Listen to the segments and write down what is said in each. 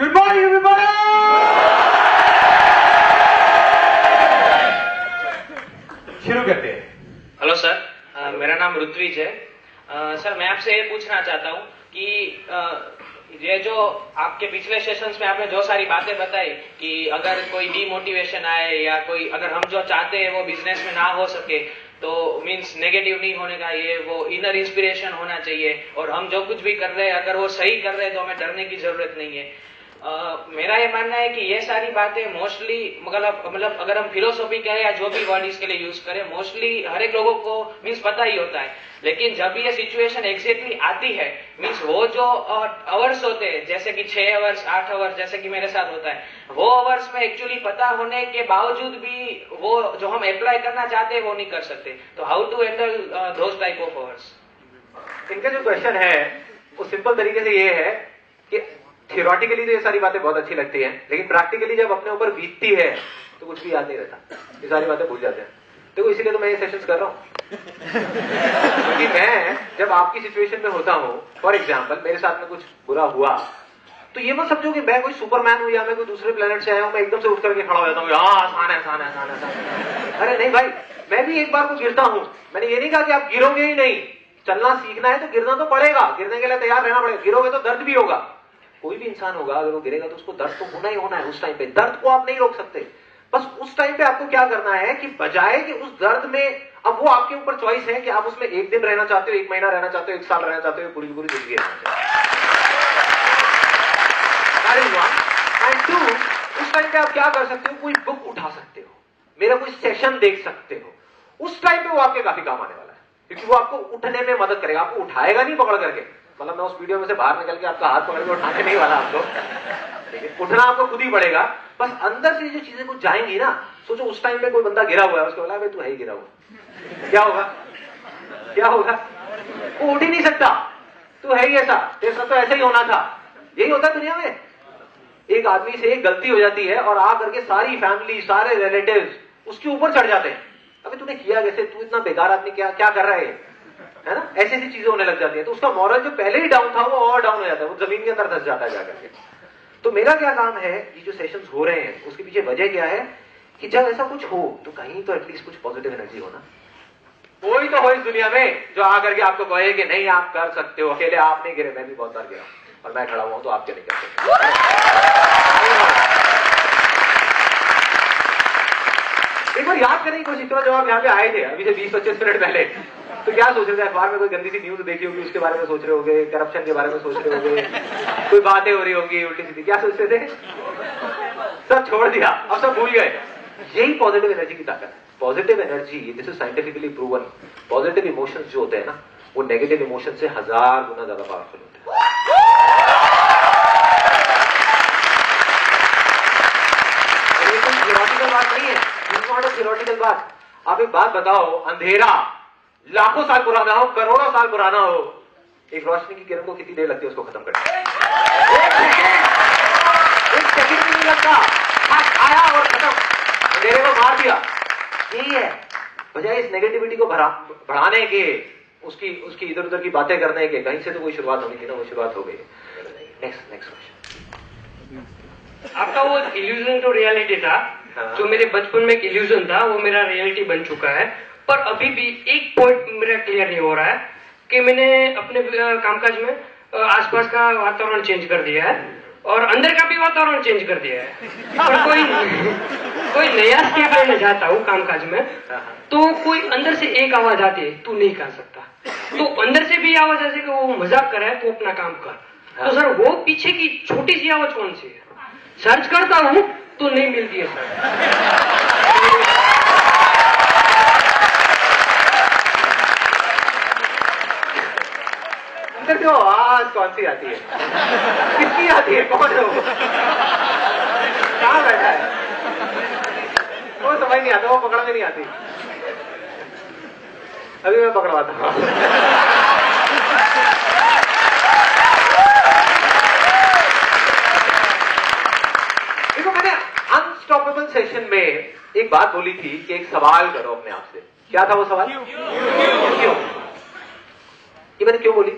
Good morning, everybody! शुरू करते हैं। हेलो सर, मेरा नाम ऋत्विज है। सर, मैं आपसे ये पूछना चाहता हूँ कि ये जो आपके पिछले सेशंस में आपने जो सारी बातें बताई कि अगर कोई डीमोटिवेशन आए या कोई अगर हम जो चाहते हैं वो बिजनेस में ना हो सके तो मीन्स नेगेटिव नहीं होने का, ये वो इनर इंस्पिरेशन होना चाहिए और हम जो कुछ भी कर रहे हैं अगर वो सही कर रहे हैं तो हमें डरने की जरूरत नहीं है। मेरा ये मानना है कि ये सारी बातें मोस्टली मतलब अगर हम फिलोसॉफी कहें या जो भी वर्ड इसके लिए यूज करें, मोस्टली हर एक लोगों को मीन्स पता ही होता है। लेकिन जब ये सिचुएशन एग्जैक्टली आती है, मीन्स वो जो आवर्स होते हैं जैसे कि 6 आवर्स 8 आवर्स जैसे कि मेरे साथ होता है, वो आवर्स में एक्चुअली पता होने के बावजूद भी वो जो हम अप्लाई करना चाहते हैं वो नहीं कर सकते। तो how to handle those type of hours? इनका जो क्वेश्चन है वो सिंपल तरीके से ये है कि थियोरेटिकली तो ये सारी बातें बहुत अच्छी लगती हैं, लेकिन प्रैक्टिकली जब अपने ऊपर बीतती है तो कुछ भी याद नहीं रहता, ये सारी बातें भूल जाते हैं। देखो इसीलिए तो मैं ये सेशंस कर रहा हूं क्योंकि मैं जब आपकी सिचुएशन में होता हूं, फॉर एग्जांपल मेरे साथ में कुछ बुरा हुआ तो ये मत समझो कि मैं कोई सुपरमैन हूं या मैं कोई दूसरे प्लेनेट से आया हूं, मैं एकदम से उठ करके खड़ा हो जाता हूं, हाँ आसान है आसान है आसान है आसान। अरे नहीं भाई, मैं भी एक बार को गिरता हूं। मैंने ये नहीं कहा कि आप गिरोगे ही नहीं, चलना सीखना है तो गिरना तो पड़ेगा, गिरने के लिए तैयार रहना पड़ेगा। गिरोगे तो दर्द भी होगा, कोई भी इंसान होगा अगर वो गिरेगा तो उसको दर्द तो होना ही होना है। उस टाइम पे दर्द को आप नहीं रोक सकते, बस उस टाइम पे आपको क्या करना है कि बजाय कि उस दर्द में, अब वो आपके ऊपर चॉइस है कि आप उसमें 1 दिन रहना चाहते हो, 1 महीना रहना चाहते हो, 1 साल रहना चाहते हो, पूरी की पूरी जिंदगी रहना चाहते हो। एंड 2, उस टाइम पे आप क्या कर सकते हो, कोई बुक उठा सकते हो, मेरा कोई सेशन देख सकते हो। उस टाइम पे वो आपके काफी काम आने वाला है क्योंकि वो आपको उठने में मदद करेगा, आपको उठाएगा नहीं पकड़ करके। मतलब मैं उस वीडियो में से बाहर निकल के आपका हाथ पकड़ के उठाने नहीं वाला आपको, लेकिन उठना आपको खुद ही पड़ेगा। बस अंदर से जो चीजें कुछ जाएंगी ना, सोचो उस टाइम पे कोई बंदा गिरा हुआ है, उसको बोला भाई तू है ही गिरा हुआ, क्या होगा क्या होगा? वो उठ ही नहीं सकता, तू है ही ऐसा, तेरे साथ तो ऐसा ही होना था। यही होता है दुनिया में, एक आदमी से एक गलती हो जाती है और आ करके सारी फैमिली सारे रिलेटिव्स उसके ऊपर चढ़ जाते हैं, अबे तूने किया कैसे, तू इतना बेकार आदमी क्या क्या कर रहा है ना? ऐसी ऐसी चीजें होने लग जाती है तो उसका मॉरल जो पहले ही डाउन था वो और डाउन हो जाता है, वो जमीन के अंदर धंस जाता है जाकर के। तो मेरा क्या काम है, ये जो सेशंस हो रहे हैं उसके पीछे वजह क्या है कि जब ऐसा कुछ हो तो कहीं तो एटलीस्ट कुछ पॉजिटिव एनर्जी हो ना। कोई तो हो इस दुनिया में जो आकर के आपको कहे कि नहीं आप कर सकते हो, अकेले आप नहीं गिरे, मैं भी बहुत बार गिरा और मैं खड़ा हुआ हूं तो आप क्या नहीं कर सकते। एक बार याद करने की कोशिश करो, जब आप यहाँ पे आए थे अभी से 20-25 मिनट पहले, तो क्या सोच रहे थे? अखबार में कोई गंदी सी न्यूज देखी होगी उसके बारे में सोच रहे होगे, करप्शन के बारे में सोच रहे होगे, कोई बातें हो रही होंगी उल्टी सीधी, क्या सोच रहे थे? सब छोड़ दिया, अब सब भूल गए। यही पॉजिटिव एनर्जी की ताकत है। Positive energy, this is scientifically proven, positive emotions जो होते हैं ना वो नेगेटिव इमोशन से 1000 गुना ज्यादा पावरफुल होते हैं। ये कोई थियोरेटिकल बात नहीं है, नॉट अ थियोरेटिकल बात। आप एक बात बताओ, अंधेरा लाखों साल पुराना हो, करोड़ों साल पुराना हो, एक रोशनी की किरण को कितनी देर लगती है उसको खत्म करने? एक सेकंड भी नहीं लगता, आया और खत्म, अंधेरे को मार दिया। यही है, बजाय इस नेगेटिविटी को बढ़ाने के, उसकी इधर उधर की बातें करने के, कहीं से तो कोई शुरुआत होनी थी ना, वो शुरुआत हो गई। Next question. आपका वो इल्यूजन टू रियलिटी था, जो मेरे बचपन में एक इल्यूजन था वो मेरा रियलिटी बन चुका है, पर अभी भी एक पॉइंट मेरा क्लियर नहीं हो रहा है कि मैंने अपने कामकाज में आसपास का वातावरण चेंज कर दिया है और अंदर का भी वातावरण चेंज कर दिया है, पर कोई नया स्टेप लेने जाता हूँ कामकाज में तो कोई अंदर से एक आवाज आती है, तू नहीं कर सकता, तो अंदर से भी आवाज ऐसे कि वो मजाक कर रहा है, तू अपना काम कर। तो सर वो पीछे की छोटी सी आवाज कौन सी है? सर्च करता हूँ तो नहीं मिलती है सर। अंदर जो आवाज कौन सी आती है, किसकी आती है, कौन है वो, कहाँ बैठा है, वो समझ नहीं आता, वो पकड़ में नहीं आती। अभी मैं पकड़वाता हूँ। देखो मैंने अनस्टॉपेबल सेशन में एक बात बोली थी कि एक सवाल करो अपने आप से। क्या था वो सवाल? क्यों? ये मैंने क्यों बोली?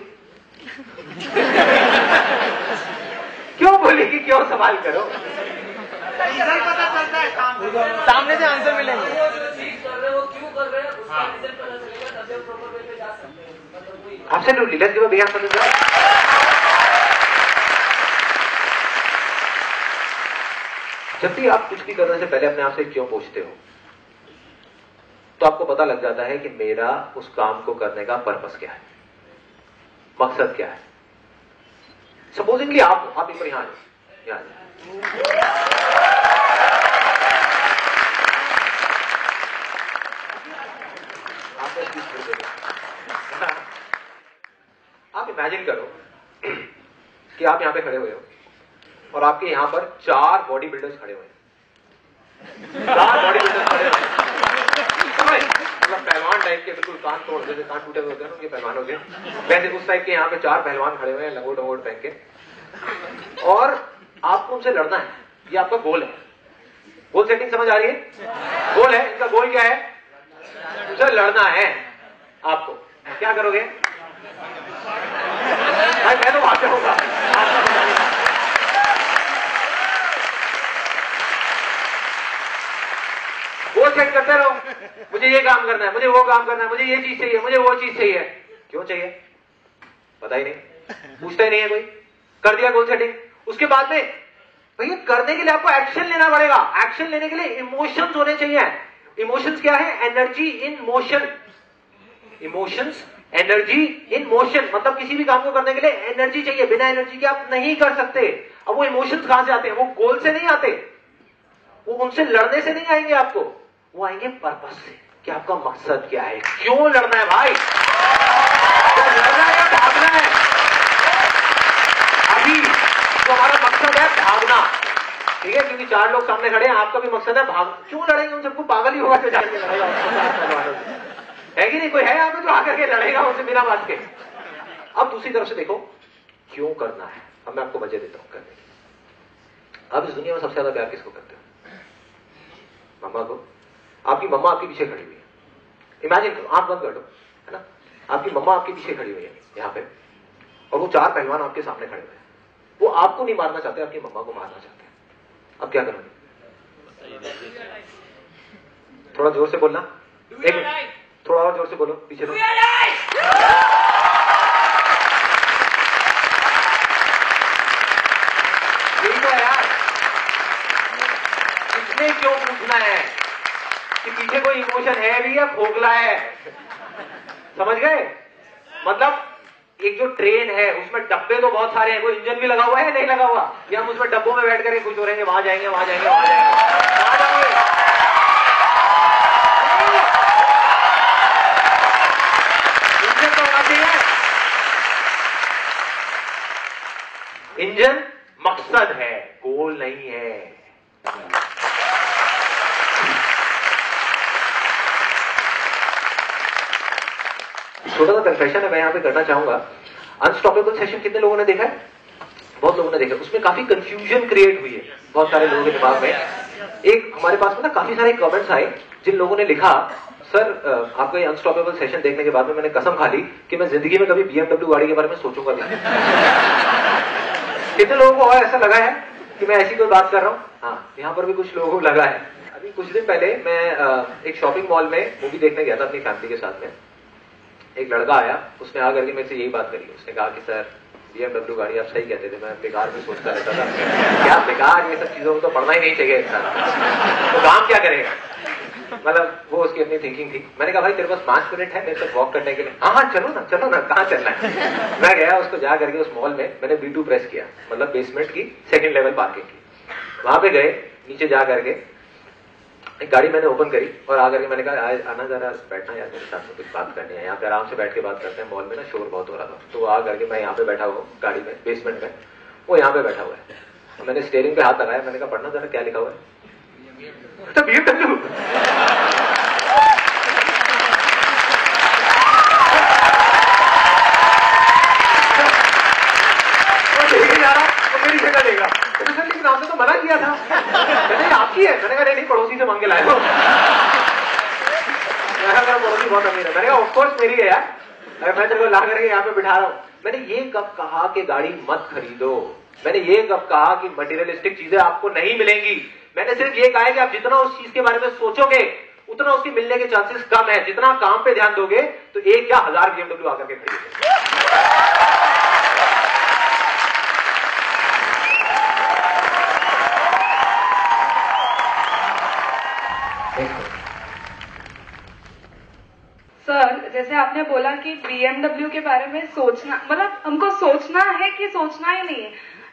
क्यों बोली कि क्यों सवाल करो, पता चलता है सामने से आंसर मिलेंगे। Absolutely, let's give a big hand for this guy. जब भी आप कुछ भी करने से पहले अपने आप से क्यों पूछते हो, तो आपको पता लग जाता है कि मेरा उस काम को करने का पर्पस क्या है, मकसद क्या है। सपोजिंगली आप एक बार यहां आ जाओ, आप इमेजिन करो कि आप यहां पे खड़े हुए हो और आपके यहां पर 4 बॉडी बिल्डर्स खड़े हुए हैं, 4 बॉडी बिल्डर्स खड़े हुए हैं, मतलब पहलवान टाइप के, बिल्कुल कान तोड़ जैसे कान टूटे हुए होते हैं उनके पहलवान हो गए, वैसे उस टाइप के यहाँ पे 4 पहलवान खड़े हुए हैं लंगोट वंगोट पहन के, और आपको उनसे लड़ना है। ये आपका गोल है। गोल सेटिंग समझ आ रही है? गोल है, इनका गोल क्या है? उनसे लड़ना है आपको। क्या करोगे भाई? मैं तो भाग होगा। गोल सेट करते रहो, मुझे ये काम करना है, मुझे वो काम करना है, मुझे ये चीज चाहिए, मुझे वो चीज चाहिए। क्यों चाहिए पता ही नहीं, पूछता ही नहीं है कोई। कर दिया गोल सेटिंग, उसके बाद में भैया करने के लिए आपको एक्शन लेना पड़ेगा। एक्शन लेने के लिए इमोशंस होने चाहिए। इमोशंस क्या है? Energy in motion. Emotions energy in motion, मतलब किसी भी काम को करने के लिए एनर्जी चाहिए। बिना एनर्जी के आप नहीं कर सकते। अब वो इमोशंस कहां से आते हैं? वो गोल से नहीं आते, वो उनसे लड़ने से नहीं आएंगे आपको, वो आएंगे पर्पस से कि आपका मकसद क्या है, क्यों लड़ना है भाई, क्या लड़ना है या भागना है। अभी तो हमारा मकसद है भागना, ठीक है, क्योंकि 4 लोग सामने खड़े हैं, आपका भी मकसद है भाग। क्यों लड़ेंगे? उन सबको पागल ही होगा जो जाके लड़ेगा, है कि नहीं? कोई है यहाँ पे जो आकर के लड़ेगा उनसे बिना बात के। अब दूसरी तरफ से देखो क्यों करना है। अब मैं आपको वजह देता हूं करने की। अब इस दुनिया में सबसे ज्यादा प्यार किसको करते हो? मम्मा को। आपकी मम्मा आपके पीछे खड़ी हुई है, इमेजिन करो, आंख बंद कर दो, है ना, आपकी मम्मा आपके पीछे खड़ी हुई है यहाँ पे, और वो 4 पहलवान आपके सामने खड़े हुए हैं। वो आपको नहीं मारना चाहते, आपकी मम्मा को मारना चाहते हैं। अब क्या करोगे? थोड़ा जोर से बोलना, एक थोड़ा और जोर से बोलो पीछे। यही तो है यार, इसमें क्यों पूछना है कि पीछे कोई इमोशन है भी या खोखला है? समझ गए? मतलब एक जो ट्रेन है उसमें डब्बे तो बहुत सारे हैं, कोई इंजन भी लगा हुआ है नहीं लगा हुआ, या हम उसमें डब्बों में बैठ करके खुश हो रहेंगे, वहां जाएंगे वहां जाएंगे वहां जाएंगे, कहां जाओगे? इंजन तो होना चाहिए। इंजन मकसद है, गोल नहीं है। छोटा सा कन्फेशन है मैं यहाँ पे करना चाहूंगा। अनस्टॉपेबल सेशन कितने लोगों ने देखा है? बहुत लोगों ने देखा। उसमें काफी कंफ्यूजन क्रिएट हुई है बहुत सारे लोगों के दिमाग में। एक हमारे पास में ना काफी सारे कमेंट्स आए जिन लोगों ने लिखा, सर आपका ये अनस्टॉपेबल सेशन देखने के बाद में मैंने कसम खा ली कि मैं जिंदगी में कभी BMW गाड़ी के बारे में सोचूंगा नहीं। कितने लोगों को और ऐसा लगा है कि मैं ऐसी कोई बात कर रहा हूँ? हाँ, यहाँ पर भी कुछ लोगों को लगा है। अभी कुछ दिन पहले मैं एक शॉपिंग मॉल में मूवी देखने गया था अपनी फैमिली के साथ में। एक लड़का आया, उसने आकर के मेरे से यही बात करी। उसने कहा कि सर BMW गाड़ी, आप सही कहते थे, मैं बेकार में सोचता रहता था। क्या बेकार, ये सब चीजों को तो पढ़ना ही नहीं चाहिए इंसान, तो काम क्या करेगा? मतलब वो उसकी अपनी थिंकिंग थी। मैंने कहा भाई तेरे पास 5 मिनट है मेरे साथ वॉक करने के लिए? हाँ चलो ना कहाँ चलना है? मैं गया, उसको जा करके उस मॉल में मैंने B2 प्रेस किया, मतलब बेसमेंट की 2nd लेवल पार्किंग की। वहां पे गए, नीचे जा करके एक गाड़ी मैंने ओपन करी और आकर के मैंने कहा आना जरा बैठना यार, मेरे साथ में कुछ बात करनी है, यहाँ पे आराम से बैठ के बात करते हैं। मॉल में ना शोर बहुत हो रहा था, तो वो आ करके मैं यहाँ पे बैठा हुआ गाड़ी में बेसमेंट में, वो यहाँ पे बैठा हुआ है। तो मैंने स्टीयरिंग पे हाथ लगाया, मैंने कहा पढ़ना जरा क्या लिखा हुआ है? तो BMW। मेरी जगह देगा लेकिन आपने तो मना किया था। मैंने आपकी है, मैंने कहा नहीं पड़ोसी से मांग के लाए हो। मैंने कहा पड़ोसी बहुत अमीर है। मैंने कहा ऑफकोर्स मेरी है यार, अगर मैं तेरे को ला करके यहाँ पे बिठा रहा हूँ, मैंने ये कब कहा कि गाड़ी मत खरीदो, मैंने ये कब कहा कि मटेरियलिस्टिक चीजें आपको नहीं मिलेंगी। मैंने सिर्फ ये कहा है कि आप जितना उस चीज के बारे में सोचोगे उतना उसके मिलने के चांसेस कम है। जितना काम पे ध्यान दोगे तो एक या 1000 BMW आकर के खरीदोगे। सर, जैसे आपने बोला कि BMW के बारे में सोचना, मतलब हमको सोचना है कि सोचना ही नहीं है।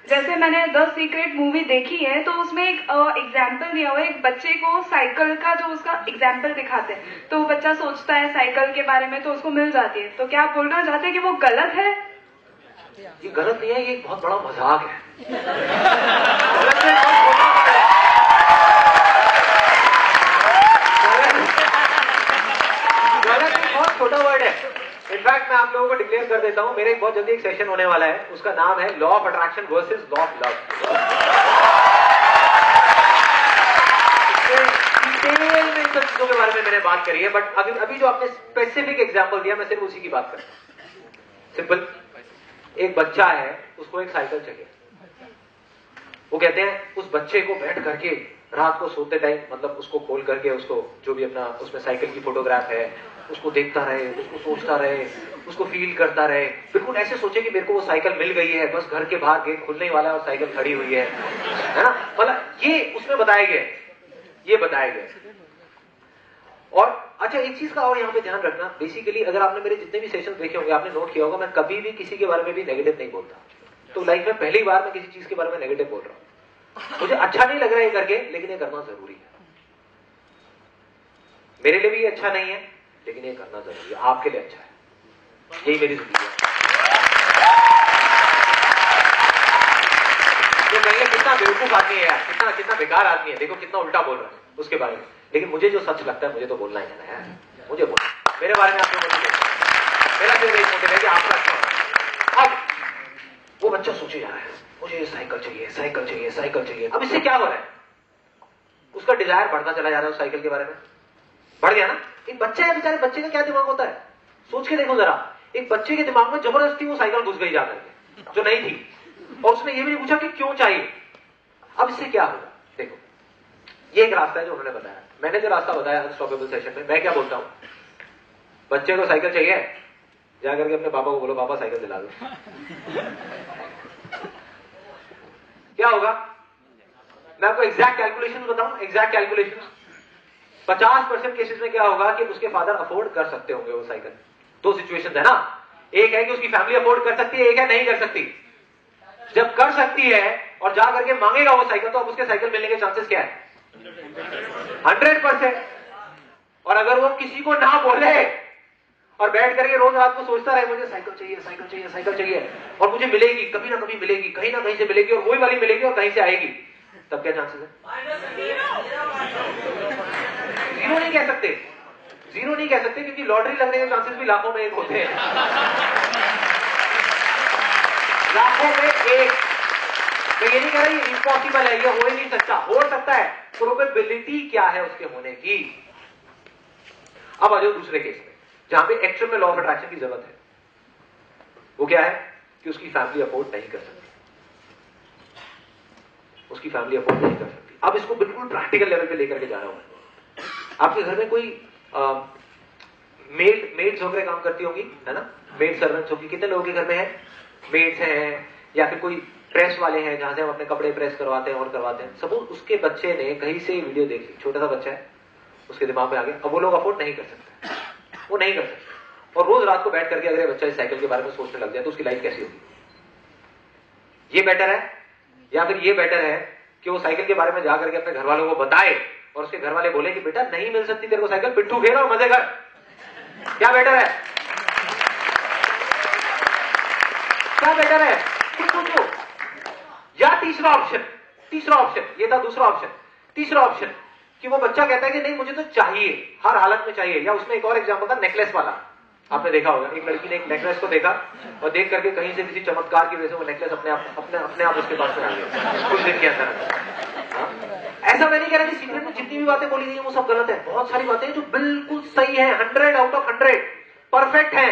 जैसे मैंने द सीक्रेट मूवी देखी है तो उसमें एक एग्जाम्पल दिया हुआ है, एक बच्चे को साइकिल का जो उसका एग्जाम्पल दिखाते हैं, तो वो बच्चा सोचता है साइकिल के बारे में तो उसको मिल जाती है। तो क्या आप बोलना चाहते हैं कि वो गलत है? ये गलत नहीं है, ये एक बहुत बड़ा मजाक है। गलत एक बहुत छोटा वर्ड है। इनफैक्ट मैं आप लोगों को डिक्लेयर कर देता हूं, मेरे बहुत जल्दी एक सेशन होने वाला है, उसका नाम है law of attraction versus law of love. Detail में इन सब चीजों के बारे में मैंने बात करी है, बट अभी जो आपने स्पेसिफिक एग्जांपल दिया मैं सिर्फ उसी की बात करता हूं। सिंपल, एक बच्चा है, उसको एक साइकिल चाहिए। वो कहते हैं उस बच्चे को बैठ करके रात को सोते टाइम, मतलब उसको खोल करके उसको जो भी अपना उसमें साइकिल की फोटोग्राफ है उसको देखता रहे, उसको सोचता रहे, उसको फील करता रहे। बिल्कुल ऐसे सोचे कि मेरे को वो साइकिल मिल गई है, बस घर के बाहर गेट खुलने वाला है और साइकिल खड़ी हुई है ना। मतलब ये उसमें बताया गया, ये बताया गया। और अच्छा एक चीज का और यहाँ पे ध्यान रखना, बेसिकली अगर आपने मेरे जितने भी सेशन देखे होंगे आपने नोट किया होगा मैं कभी भी किसी के बारे में भी नेगेटिव नहीं बोलता। तो लाइफ में पहली बार मैं किसी चीज के बारे में नेगेटिव बोल रहा हूं। मुझे अच्छा नहीं लग रहा है ये करके, लेकिन ये करना जरूरी है। मेरे लिए भी ये अच्छा नहीं है, लेकिन ये करना जरूरी है। आपके लिए अच्छा है, यही मेरी जिंदगी है। तो कहेंगे कितना बेवकूफ आदमी है यार, कितना बेकार आदमी है, देखो कितना उल्टा बोल रहा है उसके बारे में। लेकिन मुझे जो सच लगता है मुझे तो बोलना ही है यार, मुझे बोलना। मेरे बारे में आप लोगों को मेरा सिर्फ एक मोटिव है कि आपका अच्छा। अब वो बच्चा सोचे जा रहा है मुझे साइकिल चाहिए, साइकिल चाहिए, साइकिल चाहिए। अब इससे क्या हो रहा है, उसका डिजायर बढ़ता चला जा रहा है उस साइकिल के बारे में। बढ़ गया ना। एक बच्चा है बेचारे, बच्चे का क्या दिमाग होता है सोच के देखो जरा। एक बच्चे के दिमाग में जबरदस्ती वो साइकिल घुस गई जाकर के जो नहीं थी, और उसने ये भी नहीं पूछा कि क्यों चाहिए। अब इससे क्या होगा, देखो ये एक रास्ता है जो उन्होंने बताया। मैंने जो रास्ता बताया अनस्टॉपेबल सेशन में, मैं क्या बोलता हूं, बच्चे को साइकिल चाहिए, जाकर के अपने पापा को बोलो पापा साइकिल दिला दो। क्या होगा, मैं आपको एग्जैक्ट कैलकुलेशन बताऊं। एग्जैक्ट कैलकुलेशन 50% केसेस में क्या होगा कि उसके फादर अफोर्ड कर सकते होंगे वो साइकिल। दो सिचुएशन है ना, एक है कि उसकी फैमिली अफोर्ड कर सकती है, एक है नहीं कर सकती। जब कर सकती है और जा करके मांगेगा वो साइकिल, तो अब उसके साइकिल मिलने के चांसेस क्या है, 100%। और अगर वो किसी को ना बोले और बैठ करके रोज रात को सोचता रहे मुझे साइकिल चाहिए, साइकिल चाहिए, साइकिल चाहिए, और मुझे मिलेगी, कभी ना कभी मिलेगी, कहीं ना कहीं से मिलेगी, और वही वाली मिलेगी और कहीं से आएगी, तब क्या चांसेस है? जीरो नहीं कह सकते, जीरो नहीं कह सकते, क्योंकि लॉटरी लगने के चांसेस भी लाखों में एक होते हैं। लाखों में एक। मैं ये नहीं कह रहा ये इम्पॉसिबल है, ये हो ही नहीं सकता। हो सकता है, प्रोबेबिलिटी क्या है उसके होने की। अब आ जाओ दूसरे केस में जहां पे एक्चुअल में लॉ ऑफ अट्रैक्शन की जरूरत है। वो क्या है कि उसकी फैमिली अफोर्ड नहीं कर सकती, उसकी फैमिली अफोर्ड नहीं कर सकती। अब इसको बिल्कुल प्रैक्टिकल लेवल पे लेकर के जा रहा हूं मैं। आपके घर में कोई मेड्स वगैरह काम करती होंगी, है ना, मेड सर्वेंट्स होगी। कितने लोगों के घर में है मेड्स हैं, या फिर कोई प्रेस वाले हैं जहां से हम अपने कपड़े प्रेस करवाते हैं और करवाते हैं। सपोज उसके बच्चे ने कहीं से वीडियो देख ली, छोटा सा बच्चा है, उसके दिमाग में आ गया, अब वो लोग अफोर्ड नहीं कर सकते, वो नहीं कर सकते। और रोज रात को बैठ करके अगर बच्चा इस साइकिल के बारे में सोचने लग जाए तो उसकी लाइफ कैसी होगी? ये बेटर है या फिर ये बेटर है कि वो साइकिल के बारे में जाकर के अपने घर वालों को बताए और उसके घर वाले बोले कि बेटा नहीं मिल सकती तेरे को साइकिल, पिट्ठू फेर और मजे कर। क्या बेटर है, क्या बेटर है? सोचो। या तीसरा ऑप्शन, तीसरा ऑप्शन ये था, दूसरा ऑप्शन, तीसरा ऑप्शन कि वो बच्चा कहता है कि नहीं मुझे तो चाहिए, हर हालत में चाहिए। या उसमें एक और एग्जांपल था नेकलेस वाला, आपने देखा होगा, एक लड़की ने एक नेकलेस को देखा और देख करके कहीं से किसी चमत्कार की वजह से वो नेकलेस अपने आप उसके पास में आ गया कुछ दिन के अंदर। ऐसा मैं नहीं कह रहा कि सीक्रेट में जितनी भी बातें बोली गई है वो सब गलत है। बहुत सारी बातें जो बिल्कुल सही है, 100 आउट ऑफ 100 परफेक्ट है।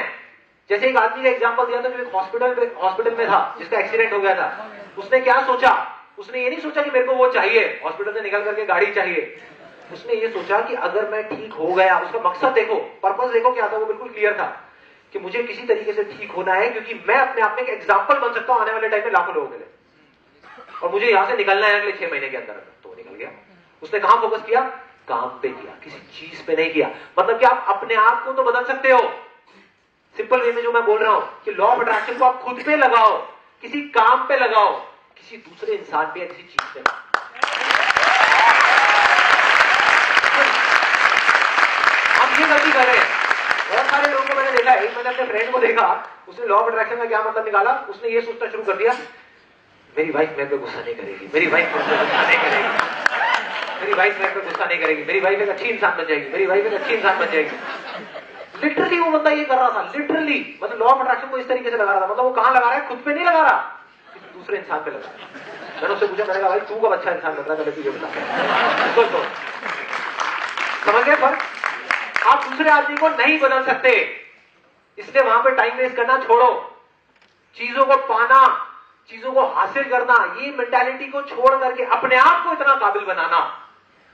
जैसे एक आदमी का एग्जांपल दिया था जो एक हॉस्पिटल में था, जिसका एक्सीडेंट हो गया था। उसने क्या सोचा, उसने ये नहीं सोचा कि मेरे को वो चाहिए, हॉस्पिटल से निकल करके गाड़ी चाहिए। उसने ये सोचा कि अगर मैं ठीक हो गया, उसका मकसद देखो, पर्पस देखो क्या था, वो बिल्कुल क्लियर था कि मुझे किसी तरीके से ठीक होना है, क्योंकि मैं अपने आप में एक एग्जाम्पल बन सकता हूं आने वाले टाइम में लाखों लोगों के लिए, और मुझे यहां से निकलना है अगले 6 महीने के अंदर। तो निकल गया। उसने कहां फोकस किया? काम पे किया, किसी चीज पे नहीं किया। मतलब कि आप अपने आप को तो बदल सकते हो, सिंपल वे में जो मैं बोल रहा हूं कि लॉ ऑफ अट्रैक्शन को आप खुद पे लगाओ, किसी काम पे लगाओ, किसी दूसरे इंसान पे या किसी चीज पे। हम ये गलती कर रहे हैं। बहुत सारे लोगों को मैंने देखा है, मैंने अपने फ्रेंड को देखा, उसने लॉ ऑफ अट्रैक्शन का क्या मतलब निकाला, उसने ये सोचना शुरू कर दिया, मेरी वाइफ मेरे पे गुस्सा नहीं करेगी, मेरी वाइफ मेरे पे गुस्सा नहीं करेगी, मेरी वाइफ मेरे पे गुस्सा नहीं करेगी, मेरी वाइफ एक अच्छी इंसान बन जाएगी, मेरी वाइफ एक अच्छी इंसान बन जाएगी। लिटरली वो बंदा ये कर रहा था, लिटरली मतलब लॉ ऑफ अट्रैक्शन को इस तरीके से लगा रहा था। मतलब वो कहां लगा रहा है? खुद पे नहीं लगा रहा, किसी दूसरे इंसान पे लगा रहा है। मैंने उससे पूछा, मैंने कहा भाई तू कब अच्छा इंसान बन रहा है, पहले तुझे बता। सोचो, समझ गए फर्क? आप दूसरे आदमी को नहीं बदल सकते, इसलिए वहां पे टाइम वेस्ट करना छोड़ो। चीजों को पाना, चीजों को हासिल करना, ये मेंटालिटी को छोड़ करके अपने आप को इतना काबिल बनाना,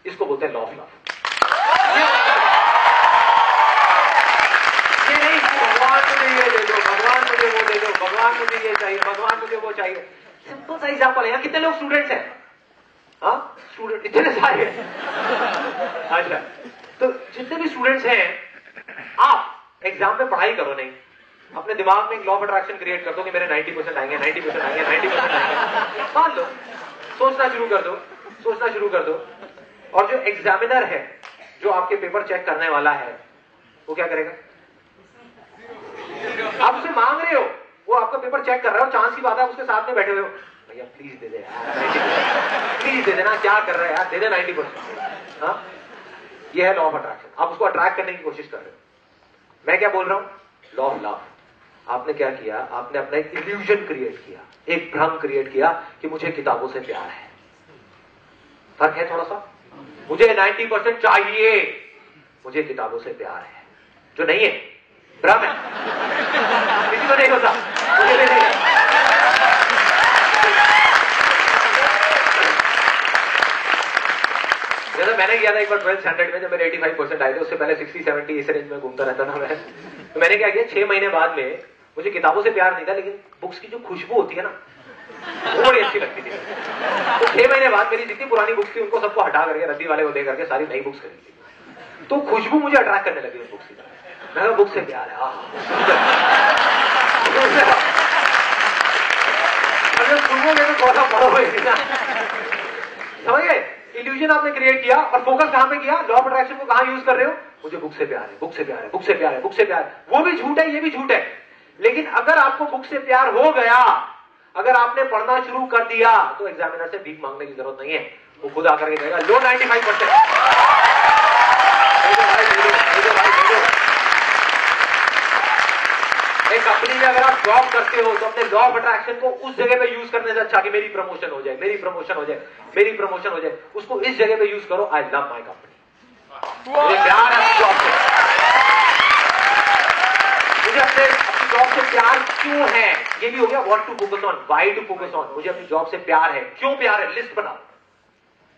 इसको बोलते हैं लॉ ऑफ लव। ये नहीं भगवान मुझे ये दे दो, भगवान मुझे वो दे दो, भगवान मुझे ये चाहिए, भगवान मुझे वो चाहिए। सिंपल सा एग्जांपल है, यहाँ कितने लोग स्टूडेंट्स हैं? हाँ, स्टूडेंट इतने सारे हैं। अच्छा, तो जितने भी स्टूडेंट्स हैं, आप एग्जाम में पढ़ाई करो नहीं, अपने दिमाग में एक लॉ ऑफ अट्रैक्शन क्रिएट कर दो कि मेरे 90% आएंगे, 90% आएंगे, 90% आएंगे। मान लो, सोचना शुरू कर दो, सोचना शुरू कर दो। और जो एग्जामिनर है, जो आपके पेपर चेक करने वाला है, वो क्या करेगा? आप उसे मांग रहे हो, वो आपका पेपर चेक कर रहा है, और चांस की बात है उसके साथ में बैठे हुए हो, भैया प्लीज दे दे यार, प्लीज दे देना, क्या कर रहा है यार, दे दे 90%। हाँ, ये है लॉ ऑफ अट्रैक्शन। आप उसको अट्रैक्ट करने की कोशिश कर रहे हो। मैं क्या बोल रहा हूं? Law of love. आपने क्या किया? आपने अपना एक इल्यूजन क्रिएट किया, एक भ्रम क्रिएट किया कि मुझे किताबों से प्यार है। फर्क है थोड़ा सा। मुझे 90% चाहिए, मुझे किताबों से प्यार है, जो नहीं है, भ्रम है। किसी को नहीं होता, मुझे भी नहीं है। जैसे मैंने किया था एक बार 12th स्टैंडर्ड में, जब मेरे 85% आए थे, उससे पहले 60-70 इस रेंज में घूमता रहता था मैं। तो मैंने क्या किया, 6 महीने बाद में, मुझे किताबों से प्यार नहीं था, लेकिन बुक्स की जो खुशबू होती है ना, वो बड़ी अच्छी लगती थी। तो 6 महीने बाद मेरी जितनी पुरानी बुक्स थी उनको सबको हटा करके, रद्दी वाले को दे करके सारी नई बुक्स खरीदी। तो खुशबू मुझे अट्रैक्ट करने लगी उस बुक्स की। मैं बुक से प्यार है, समझ गए? इल्यूजन आपने क्रिएट किया, और फोकस कहां पे किया? लॉ ऑफ अट्रैक्शन को कहां यूज कर रहे हो? मुझे बुक से प्यार है, बुक से प्यार है, बुक से प्यार है, बुक से प्यार है। वो भी झूठ है, ये भी झूठ है। लेकिन अगर आपको बुक से प्यार हो गया, अगर आपने पढ़ना शुरू कर दिया, तो एग्जामिनर से भीख मांगने की जरूरत नहीं है, वो खुद आकर के देगा। लो 95%। एक कंपनी में अगर आप जॉब करते हो, तो अपने लॉ ऑफ अट्रैक्शन को उस जगह पे यूज करने से अच्छा कि मेरी प्रमोशन हो जाए, मेरी प्रमोशन हो जाए, मेरी प्रमोशन हो जाए, उसको इस जगह पे यूज करो, आई लव माई कंपनी, मुझे प्यार है अपनी जॉब से, मुझे अपनी जॉब से प्यार क्यों है, ये भी हो गया। What to focus on, why to focus on, मुझे अपनी जॉब से प्यार है, क्यों प्यार है, लिस्ट बनाओ,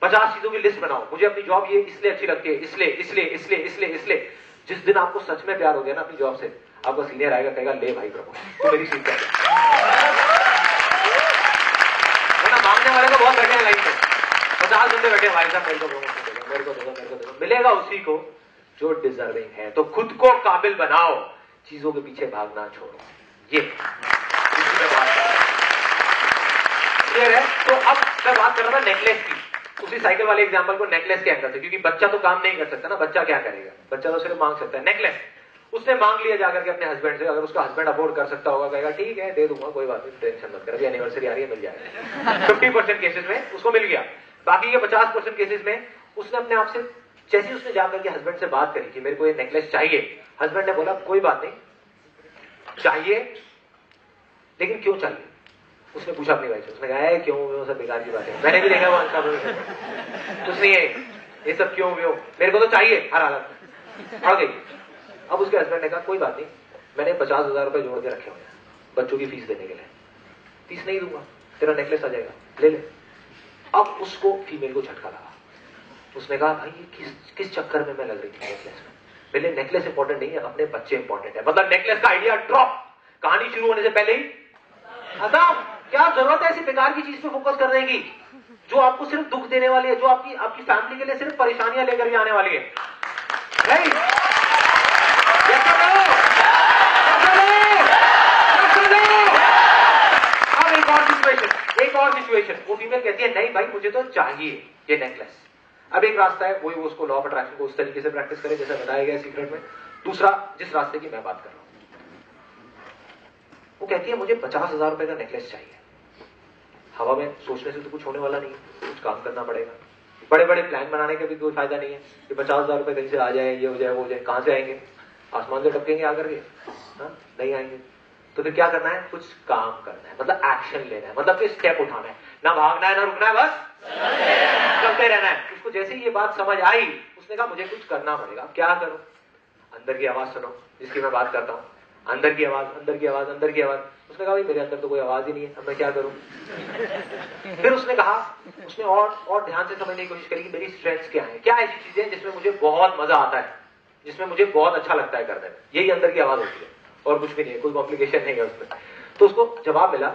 50 चीजों की लिस्ट बनाओ। मुझे अपनी जॉब ये इसलिए अच्छी लगती है, इसलिए इसलिए इसलिए इसलिए इसलिए। जिस दिन आपको सच में प्यार हो गया ना अपनी जॉब से, आपका सीनियर आएगा, कहेगा ले भाई प्रमोशन, तो मेरी सीट है ना। मांगने वाले को बहुत बैठे हैं लाइन में, 50 बंदे बैठे, भाई साहब मेरे को प्रमोशन देगा, मेरे को देगा, मेरे को देगा। मिलेगा उसी को जो डिजर्विंग है। तो खुद को काबिल बनाओ, चीजों के पीछे भागना छोड़ो। ये क्लियर है? तो अब मैं बात कर रहा था नेकलेस की, उसी साइकिल वाले एग्जांपल को नेकलेस के एंगल से, क्योंकि बच्चा तो काम नहीं कर सकता ना, बच्चा क्या करेगा? बच्चा तो सिर्फ मांग सकता है। नेकलेस उसने मांग लिया जाकर के अपने हस्बैंड से, अगर उसका हस्बैंड अफोर्ड कर सकता होगा, कहेगा ठीक है दे दूंगा, कोई बात नहीं, टेंशन मत कर, अभी एनिवर्सरी आ रही है, मिल जाएगा। 50% केसेस में उसको मिल गया। बाकी के 50% केसेस में उसने अपने आप से, जैसे उसने जाकर के हस्बैंड से बात करी कि मेरे को ये नेकलेस चाहिए, हस्बैंड ने बोला कोई बात नहीं, चाहिए लेकिन क्यों चाहिए? उसने पूछा अपनी वाइफ से, उसने कहा है क्यों वो सब बेकार की बात है, मैंने भी देखा वो आंसर, कुछ नहीं है ये सब क्यों, मेरे को तो चाहिए हर हालत में। अड़ गई। अब उसके हस्बैंड ने कहा कोई बात नहीं, मैंने 50,000 रुपए जोड़ के रखे हुए हैं बच्चों की फीस देने के लिए, फीस नहीं दूंगा, तेरा नेकलेस आ जाएगा, ले ले। अब उसको फीमेल को झटका लगा, उसने कहा भाई ये किस चक्कर में मैं लग रही थी नेकलेस में, पहले नेकलेस इंपॉर्टेंट नहीं है, अपने बच्चे इंपॉर्टेंट है। मतलब नेकलेस का आइडिया ड्रॉप, कहानी शुरू होने से पहले ही खत्म। क्या जरूरत है ऐसी बेकार की चीज पे फोकस करने की जो आपको सिर्फ दुख देने वाली है, जो आपकी फैमिली के लिए सिर्फ परेशानियां लेकर के आने वाली है। नहीं, अब एक और सिचुएशन, वो फीमेल कहती है नहीं भाई मुझे तो चाहिए ये नेकलेस। अब एक रास्ता है, वही उसको लॉ ऑफ अट्रैक्शन को उस तरीके से प्रैक्टिस करे जैसे बताया गया सीक्रेट में। दूसरा, जिस रास्ते की मैं बात कर रहा हूं, वो कहती है मुझे 50,000 रुपए का नेकलेस चाहिए। हवा में सोचने से तो कुछ होने वाला नहीं है, कुछ काम करना पड़ेगा। बड़े बड़े प्लान बनाने का भी कोई फायदा नहीं है कि 50,000 रुपए कहीं से आ जाए, ये हो जाए वो हो जाए। कहां से आएंगे? आसमान से टपकेंगे आकर के? नहीं आएंगे। तो फिर क्या करना है? कुछ काम करना है, मतलब एक्शन लेना है, मतलब कि स्टेप उठाना है, ना भागना है ना रुकना है, बस चलते रहना है। उसको जैसे ही ये बात समझ आई, उसने कहा मुझे कुछ करना पड़ेगा। क्या करूं? अंदर की आवाज सुनो जिसकी मैं बात करता हूं, अंदर की आवाज, अंदर की आवाज, अंदर की आवाज। उसने कहा भाई मेरे अंदर तो कोई आवाज ही नहीं है, अब मैं क्या करूं? फिर उसने कहा, उसने और ध्यान से समझने की कोशिश करी कि मेरी स्ट्रेंथ्स क्या है, क्या ऐसी चीजें जिसमें मुझे बहुत मजा आता है, जिसमें मुझे बहुत अच्छा लगता है करने में। यही अंदर की आवाज होती है और कुछ भी नहीं है, कोई कॉम्प्लिकेशन नहीं है उसमें। तो उसको जवाब मिला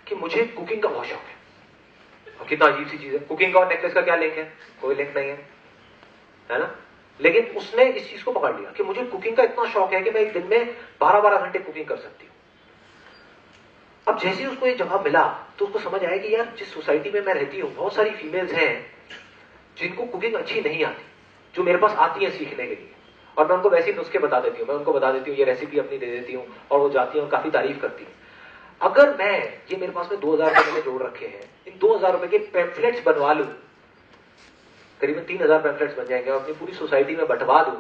कि मुझे कुकिंग का बहुत शौक है। और कितना अजीब सी चीज है, कुकिंग का और नेकलेस का क्या लिंक है? कोई लिंक नहीं है ना? लेकिन उसने इस चीज को पकड़ लिया कि मुझे कुकिंग का इतना शौक है कि मैं एक दिन में 12-12 घंटे कुकिंग कर सकती हूँ। अब जैसे ही उसको ये जवाब मिला तो उसको समझ आया कि यार जिस सोसाइटी में मैं रहती हूँ बहुत सारी फीमेल्स हैं जिनको कुकिंग अच्छी नहीं आती, जो मेरे पास आती है सीखने के लिए, और मैं उनको वैसे ही नुस्खे बता देती हूँ, मैं उनको बता देती हूँ, ये रेसिपी अपनी दे देती हूँ और वो जाती है और काफी तारीफ करती है। अगर मैं ये मेरे पास में 2,000 रुपए मैंने जोड़ रखे हैं, इन 2,000 रुपए के पैम्फलेट्स बनवा लूं, करीबन 3,000 पैम्फलेट्स बन जाएंगे और अपनी पूरी सोसाइटी में बंटवा दूं,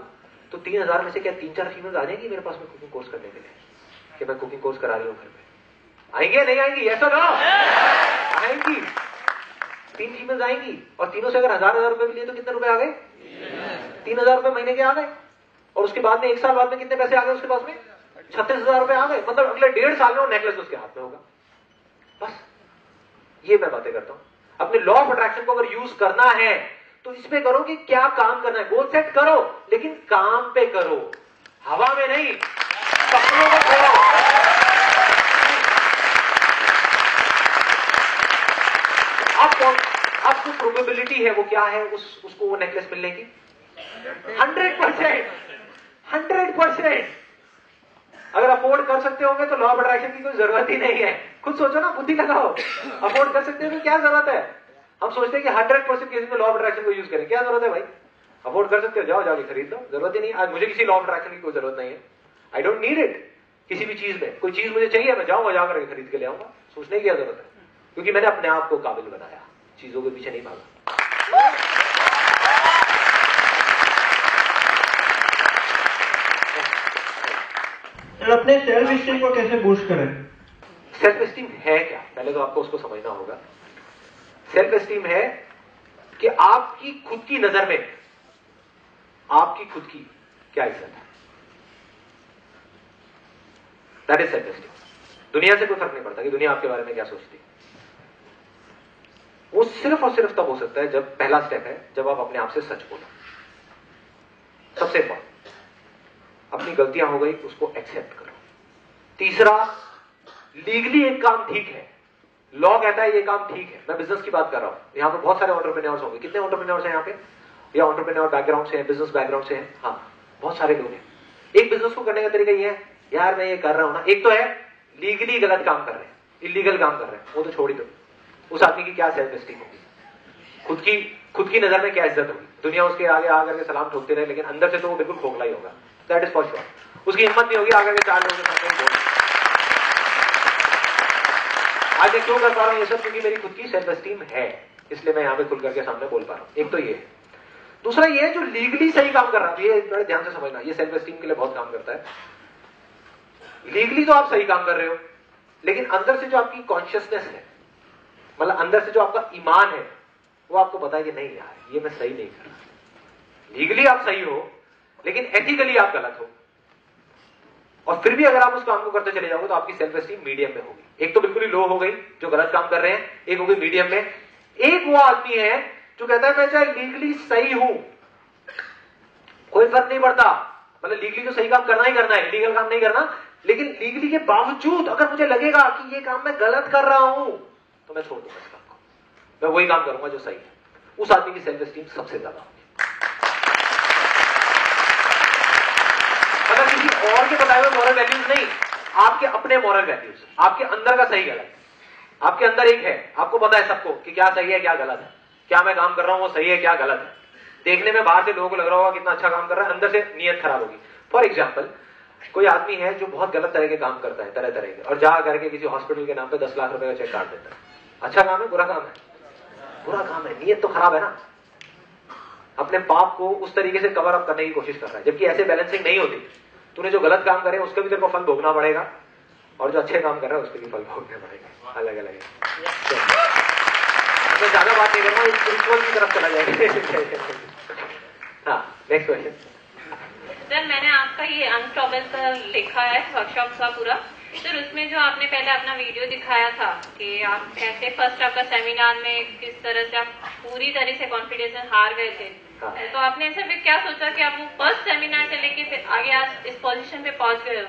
तो 3,000 में से क्या 3-4 फीमेल्स आ जाएंगी मेरे पास में कुकिंग कोर्स करने के लिए कि मैं कुकिंग कोर्स करा रही हूँ घर पे? आएंगे नहीं आएंगी? ऐसा ना आएंगी, 3 फीमेल्स आएंगी और तीनों से अगर 1,000 रुपए भी लिए तो कितने रुपए आ गए? 3,000 रुपए महीने के आ गए। और उसके बाद में 1 साल बाद में कितने पैसे आ गए उसके पास में? 36,000 रुपए आ गए। मतलब अगले 1.5 साल में वो नेकलेस उसके हाथ में होगा। बस ये मैं बातें करता हूं। अपने लॉ ऑफ अट्रैक्शन को अगर यूज करना है तो इसमें करो कि क्या काम करना है, गोल सेट करो लेकिन काम पे करो, हवा में नहीं, सपनों को करो। अब जो प्रोबेबिलिटी है वो क्या है उसको वो नेकलेस मिलने की? 100%। अगर अफोर्ड कर सकते होंगे तो लॉ ऑफ अट्रैक्शन की कोई जरूरत ही नहीं है। खुद सोचो ना, बुद्धि लगाओ। अफोर्ड कर सकते हो तो क्या जरूरत है? हम सोचते हैं कि 100% केस में लॉ ऑफ अट्रैक्शन को यूज करें, क्या जरूरत है भाई? अफोर्ड कर सकते हो, जाओ जाके खरीद लो, जरूरत ही नहीं। आज मुझे किसी लॉ ऑफ अट्रैक्शन की कोई जरूरत नहीं है। I don't need it. किसी भी चीज में कोई चीज मुझे चाहिए, मैं जाऊंगा जाकर खरीद के ले आऊंगा। सोचने की क्या जरूरत है? क्योंकि मैंने अपने आप को काबिल बनाया, चीजों के पीछे नहीं भागा। अपने सेल्फ स्टीम को कैसे बूस्ट करें? सेल्फ एस्टीम है क्या? पहले तो आपको उसको समझना होगा। सेल्फ एस्टीम है कि आपकी खुद की नजर में आपकी खुद की क्या इज्जत है, दैट इज सेल्फ एस्टीम। दुनिया से कोई फर्क नहीं पड़ता कि दुनिया आपके बारे में क्या सोचती है। वो सिर्फ और सिर्फ तब हो सकता है जब पहला स्टेप है जब आप अपने आप से सच बोलो। सबसे इंपॉर्टेंट, अपनी गलतियां हो गई उसको एक्सेप्ट करो। तीसरा, लीगली एक काम ठीक है, लॉ कहता है ये काम ठीक है। मैं बिजनेस की बात कर रहा हूं, यहां पर बहुत सारे एंटरप्रेन्योर्स होंगे। कितने एंटरप्रेन्योर्स हैं यहां पे? या एंटरप्रेन्योर बैकग्राउंड से है, बिजनेस बैकग्राउंड से है? हाँ, बहुत सारे लोग हैं। एक बिजनेस को करने का तरीका ये है, यार मैं ये कर रहा हूं ना, एक तो है लीगली गलत काम कर रहे हैं, इलीगल काम कर रहे हैं, वो तो छोड़ ही दो। उस आदमी की क्या सेल्फ एस्टीम होगी? खुद की नजर में क्या इज्जत होगी? दुनिया उसके आगे आकर के सलाम ठोकते रहे लेकिन अंदर से तो वो बिल्कुल खोखला ही होगा। That is for sure. उसकी हिम्मत नहीं होगी आकर के 4 लोगों के सामने बोलने। आज मैं क्यों कर पा रहा हूं ये सब? क्योंकि मेरी खुद की सेल्फ एस्टीम है, इसलिए मैं यहां पे खुल करके सामने बोल पा रहा हूं। एक तो ये है। दूसरा ये है जो लीगली सही काम कर रहा है, ये बड़े ध्यान से समझना, ये सेल्फ एस्टीम के लिए बहुत काम करता है। लीगली तो आप सही काम कर रहे हो लेकिन अंदर से जो आपकी कॉन्शियसनेस है, मतलब अंदर से जो आपका ईमान है, वो आपको पता है कि नहीं यार ये मैं सही नहीं कर रहा। लीगली आप सही हो लेकिन एथिकली आप गलत हो। और फिर भी अगर आप उस काम को करते चले जाओगे तो आपकी सेल्फ एस्टीम मीडियम में होगी। एक तो बिल्कुल ही लो हो गई जो गलत काम कर रहे हैं, एक हो गई मीडियम में। एक वो आदमी है जो कहता है मैं चाहे लीगली सही हूं, कोई फर्क नहीं पड़ता, मतलब लीगली तो सही काम करना ही करना है, इलीगल काम नहीं करना, लेकिन लीगली के बावजूद अगर मुझे लगेगा कि ये काम मैं गलत कर रहा हूं तो मैं छोड़ दूंगा इस काम को, मैं वही काम करूंगा जो सही है। उस आदमी की सेल्फ एस्टीम सबसे ज्यादा होगी। मतलब किसी और के बताए हुए मॉरल वैल्यूज नहीं, आपके अपने मॉरल वैल्यूज, आपके अंदर का सही गलत। आपके अंदर एक है, आपको पता है सबको कि क्या सही है क्या गलत है, क्या मैं काम कर रहा हूं वो सही है क्या गलत है। देखने में बाहर से लोगों को लग रहा होगा कितना अच्छा काम कर रहा है, अंदर से नीयत खराब होगी। फॉर एग्जाम्पल, कोई आदमी है जो बहुत गलत तरह के काम करता है, तरह तरह के, और जा करके किसी हॉस्पिटल के नाम पे 10 लाख रुपए का चेक काट देता है। अच्छा काम है बुरा काम है? बुरा काम है, नीयत तो खराब है ना। अपने पाप को उस तरीके से कवर अप करने की कोशिश कर रहा है, जबकि ऐसे बैलेंसिंग नहीं होती। तूने जो गलत काम करे उसका भी तेरे को फल भोगना पड़ेगा, और जो अच्छे काम कर रहा है उसके भी फल भोगने पड़ेगा, अलग अलग है। मैं ज्यादा बात नहीं करूंगा, स्पिरिचुअल की तरफ चला जाएगा। हाँ, नेक्स्ट क्वेश्चन। सर, मैंने आपका ये अनस्टॉपेबल का लिखा है वर्कशॉप का पूरा। सर, उसमें जो आपने पहले अपना वीडियो दिखाया था कि आप कैसे फर्स्ट आपका सेमिनार में किस तरह से आप पूरी तरह से कॉन्फिडेंस हार गए थे, तो आपने ऐसा फिर क्या सोचा कि आप वो फर्स्ट सेमिनार से लेके फिर आगे आज इस पोजीशन पे पहुंच गए हो?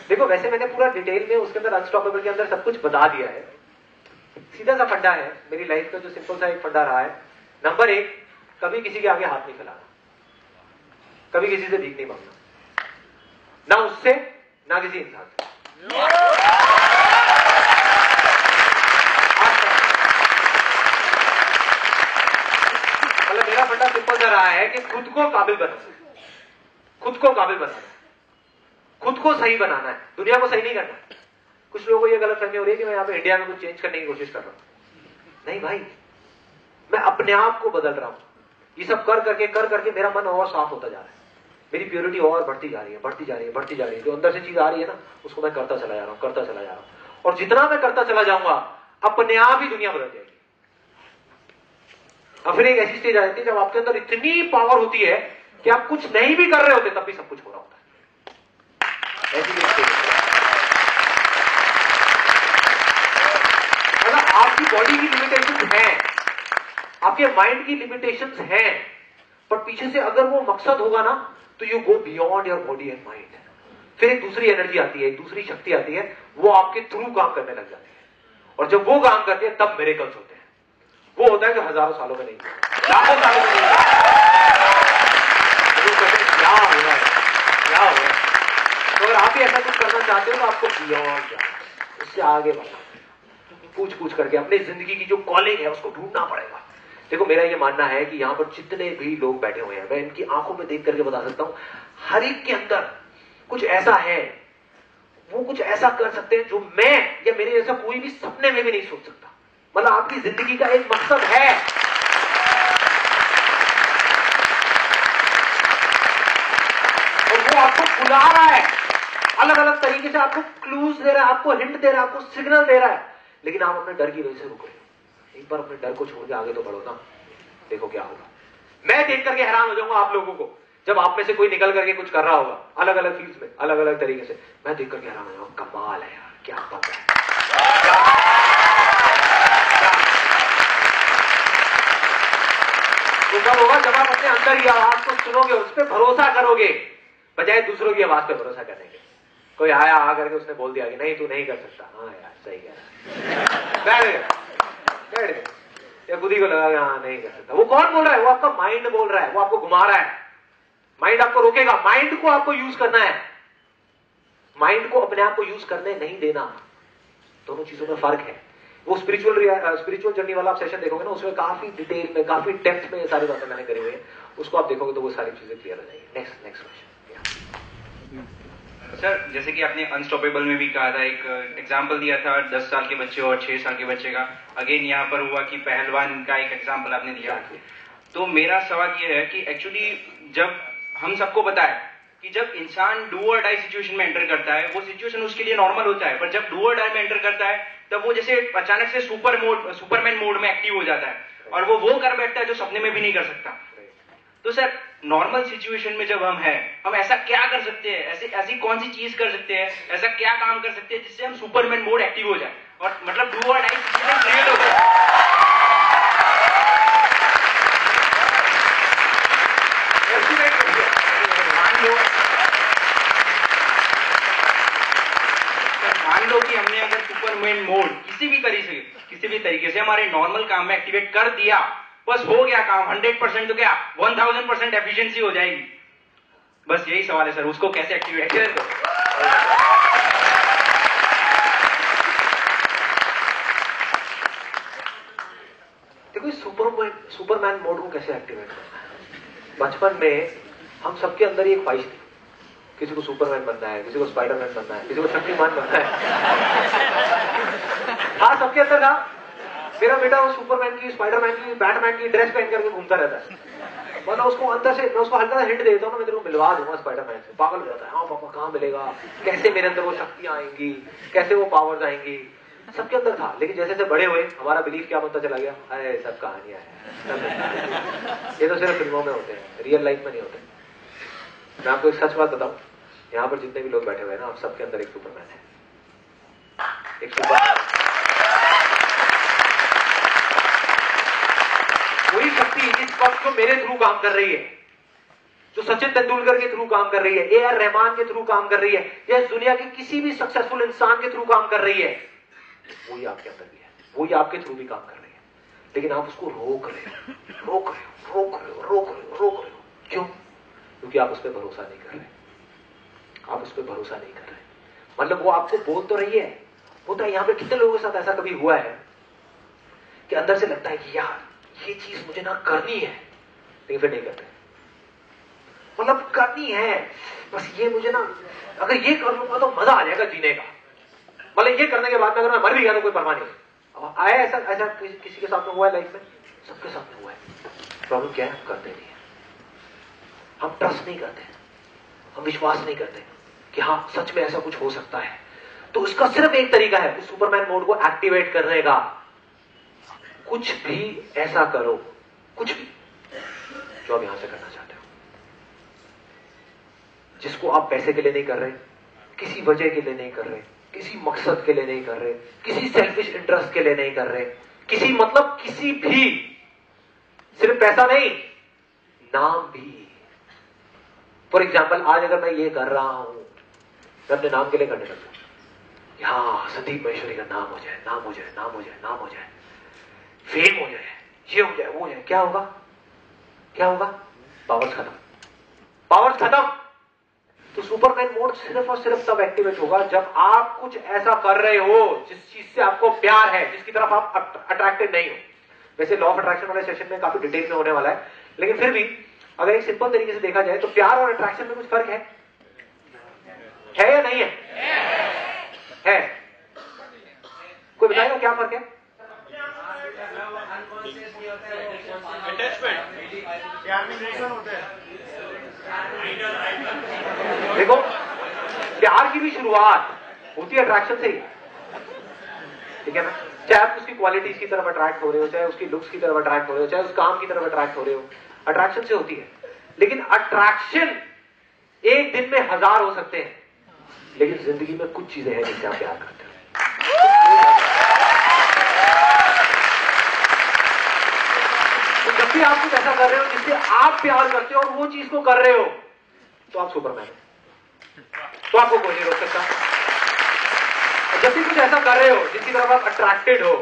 देखो, वैसे मैंने पूरा डिटेल में उसके अंदर अनस्टॉपेबल के अंदर सब कुछ बता दिया है। सीधा सा फंडा है मेरी लाइफ का, जो सिंपल सा एक फंडा रहा है। नंबर 1, कभी किसी के आगे हाथ नहीं फैलाना, कभी किसी से भीख नहीं मांगना, ना उससे ना किसी इंसान से। मतलब मेरा फंडा सिंपल सा रहा है कि खुद को काबिल बनाना, खुद को काबिल बनाना, खुद को सही बनाना है, दुनिया को सही नहीं करना। कुछ लोगों को यह गलत फहमी हो रही है कि मैं यहाँ पे इंडिया में कुछ चेंज करने की कोशिश कर रहा हूं। नहीं भाई, मैं अपने आप को बदल रहा हूं। ये सब कर करके मेरा मन और साफ होता जा रहा है, मेरी प्योरिटी और बढ़ती जा रही है, बढ़ती जा रही है, बढ़ती जा रही है। जो अंदर से चीज आ रही है ना, उसको मैं करता चला जा रहा हूं, करता चला जा रहा हूं, और जितना मैं करता चला जाऊंगा अपने आप ही दुनिया बदल जाएगी। और फिर एक ऐसी स्टेज आ जाती है जब आपके अंदर इतनी पावर होती है कि आप कुछ नहीं भी कर रहे होते तब भी सब कुछ हो रहा होता है। ऐसी भी स्टेज है। मतलब आपकी बॉडी की लिमिटेशंस हैं, आपके माइंड की लिमिटेशंस हैं, पर पीछे से अगर वो मकसद होगा ना तो you go beyond your body and mind. फिर एक दूसरी एनर्जी आती है, एक दूसरी शक्ति आती है, वो आपके थ्रू काम करने लग जाती है। और जब वो काम करती है तब मिरेकल्स होते हैं। वो होता है कि हजारों सालों में नहीं, लाखों सालों में नहीं। क्या हो रहा है, क्या हो रहा है? तो अगर आप भी ऐसा कुछ करना चाहते हो तो आपको बियॉन्ड जाना, उससे आगे बढ़ना, पूछ करके अपनी जिंदगी की जो कॉलिंग है उसको ढूंढना पड़ेगा। देखो, मेरा ये मानना है कि यहां पर जितने भी लोग बैठे हुए हैं, मैं इनकी आंखों में देख करके बता सकता हूं, हर एक के अंदर कुछ ऐसा है, वो कुछ ऐसा कर सकते हैं जो मैं या मेरे जैसा कोई भी सपने में भी नहीं सोच सकता। मतलब आपकी जिंदगी का एक मकसद है, और वो आपको बुला रहा है, अलग अलग तरीके से आपको क्लूज दे रहा है, आपको हिंट दे रहा है, आपको सिग्नल दे रहा है, लेकिन आप अपने डर की वजह से रुक रहे हो। एक बार अपने डर को छोड़ के आगे तो बढ़ो ना, देखो क्या होगा। मैं देख करके हैरान हो जाऊंगा आप लोगों को, जब आप में से कोई निकल करके कुछ कर रहा होगा अलग अलग फील्ड्स में, अलग अलग तरीके से, मैं देख करके हैरान हो जाऊंगा, कमाल है यार, क्या पता है। तो कब होगा? जब आप अपने अंदर की आवाज को सुनोगे, उस पर भरोसा करोगे, बजाय दूसरों की आवाज पर भरोसा करने के। कोई आया आकर के उसने बोल दिया कि नहीं तू नहीं कर सकता, हाँ यार सही कह रहा है, या खुद ही को लगा हाँ नहीं कर सकता। वो कौन बोल रहा है? वो आपका माइंड बोल रहा है, वो आपको घुमा रहा है। माइंड आपको रोकेगा, माइंड को आपको यूज करना है, माइंड को अपने आप को यूज करने नहीं देना। दोनों चीजों में फर्क है। वो स्पिरिचुअल जर्नी वाला आप सेशन देखोगे ना, उसमें काफी डिटेल में, काफी डेप्थ में ये सारी बातें मैंने करी हुई है, उसको आप देखोगे तो वो सारी चीजें क्लियर हो जाएगी। Next question. सर, जैसे कि आपने अनस्टॉपेबल में भी कहा था, एक एग्जांपल दिया था 10 साल के बच्चे और 6 साल के बच्चे का। अगेन यहाँ पर हुआ कि पहलवान का एक एग्जांपल आपने दिया। तो मेरा सवाल ये है कि एक्चुअली जब हम सबको पता है कि जब इंसान डू और डाई सिचुएशन में एंटर करता है, वो सिचुएशन उसके लिए नॉर्मल होता है, पर जब डू और डाई में एंटर करता है तब वो जैसे अचानक से सुपरमैन मोड में एक्टिव हो जाता है, और वो कर बैठता है जो सपने में भी नहीं कर सकता। तो सर नॉर्मल सिचुएशन में जब हम हैं, हम ऐसा क्या कर सकते हैं, ऐसी कौन सी चीज कर सकते हैं, ऐसा क्या काम कर सकते हैं जिससे हम सुपरमैन मोड एक्टिव हो जाए और मतलब डू और डाई सिचुएशन क्रिएट हो जाए। मान लो कि हमने अगर सुपरमैन मोड किसी भी तरीके से हमारे नॉर्मल काम में एक्टिवेट कर दिया, बस हो गया काम 100% तो क्या 1000% एफिशिएंसी हो जाएगी। बस यही सवाल है सर, उसको कैसे एक्टिवेट करें? देखो सुपरमैन मोड को कैसे एक्टिवेट करना है। बचपन में हम सबके अंदर ही एक ख्वाहिश थी, किसी को सुपरमैन बनना है, किसी को स्पाइडरमैन बनना है, किसी को शक्तिमान बनना है। हाँ, सबके अंदर था। मेरा बेटा वो सुपरमैन की, स्पाइडरमैन की, बैटमैन की ड्रेस पहन करके घूमता रहता है। मतलब उसको अंदर से, मैं उसको हल्का सा हिंट देता हूँ ना, मैं तेरे को मिलवा दूंगा स्पाइडरमैन से। पागल हो जाता है, हाँ पापा कहाँ मिलेगा, कैसे मेरे अंदर वो शक्तियां आएंगी, कैसे वो पावर्स आएंगी। सबके अंदर था। लेकिन जैसे जैसे बड़े हुए हमारा बिलीफ क्या बनता चला गया, अरे सब कहानियां हैं, ये तो सिर्फ फिल्मों में होते हैं, रियल लाइफ में नहीं होते। मैं आपको एक सच बात बताऊं, यहाँ पर जितने भी लोग बैठे हुए हैं ना, आप सबके अंदर एक सुपरमैन है, एक सुपरमैन। वही शक्ति इस वक्त जो मेरे थ्रू काम कर रही है, जो सचिन तेंदुलकर के थ्रू काम कर रही है, ए आर रहमान के थ्रू काम कर रही है, या इस दुनिया के किसी भी सक्सेसफुल इंसान के थ्रू काम कर रही है, वही आपके अंदर भी है, वही आपके थ्रू भी काम कर रही है। लेकिन आप उसको रोक रहे हो। क्यों? क्योंकि आप उस पर भरोसा नहीं कर रहे। आप उस पर भरोसा नहीं कर रहे। मतलब वो आपको बोल तो रही है, होता है। यहां पे कितने लोगों के साथ ऐसा कभी हुआ है कि अंदर से लगता है कि यार ये चीज मुझे ना करनी है, लेकिन फिर नहीं करते। मतलब करनी है, बस ये मुझे ना, अगर ये कर लूंगा तो मजा आ जाएगा जीने का। मतलब ये करने के बाद में अगर मैं मर भी गया तो कोई परवाह नहीं। अब आया ऐसा किसी के साथ में हुआ है लाइफ में? सबके साथ में हुआ है। प्रॉब्लम क्या है? हम करते नहीं है, हम ट्रस्ट नहीं करते, हम विश्वास नहीं करते कि हाँ सच में ऐसा कुछ हो सकता है। तो उसका सिर्फ एक तरीका है उस सुपरमैन मोड को एक्टिवेट करने का। कुछ भी ऐसा करो, कुछ भी जो आप यहां से करना चाहते हो, जिसको आप पैसे के लिए नहीं कर रहे, किसी वजह के लिए नहीं कर रहे, किसी मकसद के लिए नहीं कर रहे, किसी सेल्फिश इंटरेस्ट के लिए नहीं कर रहे, किसी मतलब किसी भी, सिर्फ पैसा नहीं, नाम भी। फॉर एग्जाम्पल आज अगर मैं ये कर रहा हूं, मैं अपने नाम के लिए करने लगता हूं, हाँ संदीप महेश्वरी का नाम हो जाए, नाम हो जाए, नाम हो जाए, नाम हो जाए, फेम हो जाए, ये हो जाए, वो हो जाए। क्या होगा? क्या होगा? पावर्स खत्म, पावर्स खत्म। तो सुपरमैन मोड सिर्फ और सिर्फ तब एक्टिवेट होगा जब आप कुछ ऐसा कर रहे हो जिस चीज से आपको प्यार है, जिसकी तरफ आप अट्रैक्टेड नहीं हो। वैसे लॉ ऑफ अट्रैक्शन वाले सेशन में काफी डिटेल में होने वाला है, लेकिन फिर भी अगर एक सिंपल तरीके से देखा जाए तो प्यार और अट्रैक्शन में कुछ फर्क है या नहीं है? है। कोई बताएगा क्या फर्क है? देखो, प्यार की भी शुरुआत होती है अट्रैक्शन से ही, ठीक है ना? चाहे आप उसकी क्वालिटीज की तरफ अट्रैक्ट हो रहे हो, चाहे उसकी लुक्स की तरफ अट्रैक्ट हो रहे हो, चाहे उस काम की तरफ अट्रैक्ट हो रहे हो, अट्रैक्शन से होती है। लेकिन अट्रैक्शन एक दिन में 1000 हो सकते हैं, लेकिन जिंदगी में कुछ चीजें हैं जिससे आप प्यार करते हो। तो जब भी आप कुछ ऐसा कर रहे हो जिससे आप प्यार करते हो और वो चीज को कर रहे हो, तो आप सुपरमैन हो, तो आपको कोई नहीं रोक सकता। जब भी कुछ ऐसा कर रहे हो जिसकी तरफ आप अट्रैक्टेड हो,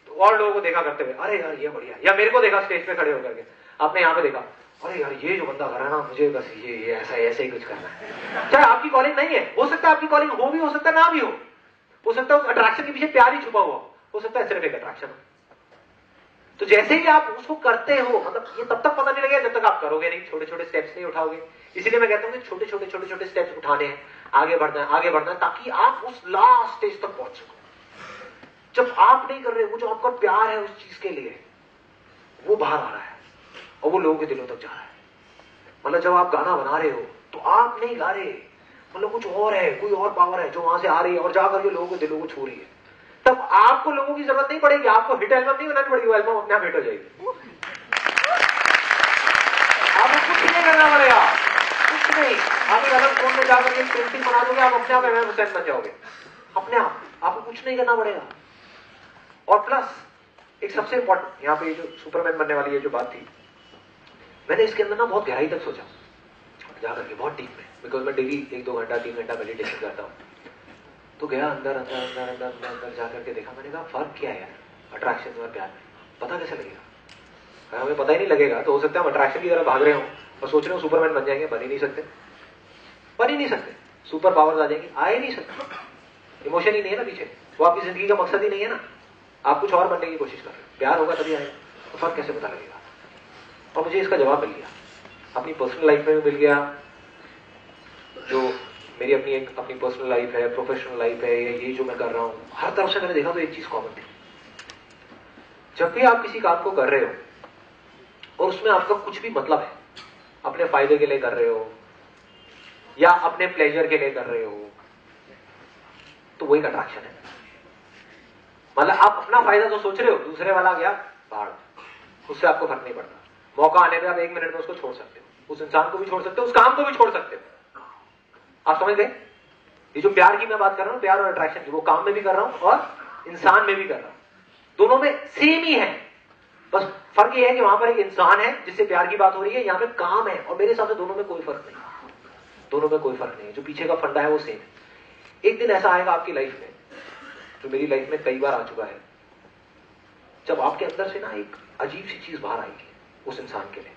तो और लोगों को देखा करते हुए, अरे यार ये बढ़िया, या मेरे को देखा स्टेज पे खड़े होकर के, आपने यहां पे देखा, अरे यार ये जो बंदा कर रहा है ना, मुझे बस ये ऐसा ही कुछ करना है। चाहे आपकी कॉलिंग नहीं है, हो सकता है आपकी कॉलिंग हो भी, हो सकता है ना भी हो सकता है उस अट्रैक्शन के पीछे प्यार ही छुपा हुआ हो सकता है सिर्फ एक अट्रैक्शन। तो जैसे ही आप उसको करते हो, मतलब ये तब तक पता नहीं लगेगा जब तक आप करोगे नहीं, छोटे छोटे स्टेप्स नहीं उठाओगे। इसीलिए मैं कहता हूं कि छोटे छोटे स्टेप्स उठाने हैं, आगे बढ़ना है, ताकि आप उस लास्ट स्टेज तक पहुंच सको। जब आप नहीं कर रहे, वो जो आपका प्यार है उस चीज के लिए, वो बाहर आ रहा है और वो लोगों के दिलों तक जा रहा है। मतलब जब आप गाना बना रहे हो तो आप नहीं गा रहे, मतलब कुछ और है, कोई और पावर है जो वहां से आ रही है और जाकर के लोगों के दिलों को छू रही है। तब आपको लोगों की जरूरत नहीं पड़ेगी, आपको हिट एल्बम नहीं बनानी पड़ेगी, वो एल्बम अपने आप हिट हो जाएगी। करना पड़ेगा, कुछ नहीं। आप एक अलग फोन में जाकर के पेंटिंग बना दोगे, आप अपने आप इमाम हुसैन बन जाओगे, अपने आप, आपको कुछ नहीं करना पड़ेगा। और प्लस एक सबसे इंपॉर्टेंट, यहाँ पे जो सुपरमैन बनने वाली ये जो बात थी, मैंने इसके अंदर ना बहुत गहराई तक सोचा जाकर के, बहुत डीप में, बिकॉज मैं डेली 1-2 घंटा 3 घंटा मेडिटेशन करता हूँ। तो गया अंदर अंदर अंदर अंदर अंदर अंदर जाकर के देखा, मैंने कहा फर्क क्या है यार अट्रैक्शन और प्यार में, पता कैसे लगेगा? अगर हमें पता ही नहीं लगेगा तो हो सकता है हम अट्रैक्शन की तरफ भाग रहे हो और सोच रहे हो सुपरमैन बन जाएंगे, बन ही नहीं सकते, बन ही नहीं सकते। सुपर पावर्स आ जाएंगी, आ ही नहीं सकते। इमोशन ही नहीं है ना पीछे, वो आपकी जिंदगी का मकसद ही नहीं है ना, आप कुछ और बनने की कोशिश कर रहे हो। प्यार होगा तभी आएगा, तो फर्क कैसे पता लगेगा? और मुझे इसका जवाब मिल गया, अपनी पर्सनल लाइफ में भी मिल गया, जो मेरी अपनी पर्सनल लाइफ है, प्रोफेशनल लाइफ है, ये जो मैं कर रहा हूं, हर तरफ से मैंने देखा तो एक चीज कॉमन थी। जब भी आप किसी काम को कर रहे हो और उसमें आपका कुछ भी मतलब है, अपने फायदे के लिए कर रहे हो या अपने प्लेजर के लिए कर रहे हो, तो वो एक अट्रैक्शन है। मतलब आप अपना फायदा जो सोच रहे हो, दूसरे वाला गया बाहर, उससे आपको फर्क नहीं पड़ता। मौका आने पे आप 1 मिनट में उसको छोड़ सकते हो, उस इंसान को भी छोड़ सकते हो, उस काम को भी छोड़ सकते हो। आप समझ गए? ये जो प्यार की मैं बात कर रहा हूं, प्यार और अट्रैक्शन की, वो काम में भी कर रहा हूं और इंसान में भी कर रहा हूं, दोनों में सेम ही है। बस फर्क ये है कि वहां पर एक इंसान है जिससे प्यार की बात हो रही है, यहां पे काम है, और मेरे हिसाब से दोनों में कोई फर्क नहीं, दोनों में कोई फर्क नहीं है। जो पीछे का फंडा है वो सेम है। एक दिन ऐसा आएगा आपकी लाइफ में, जो मेरी लाइफ में कई बार आ चुका है, जब आपके अंदर से ना एक अजीब सी चीज बाहर आएगी उस इंसान के लिए।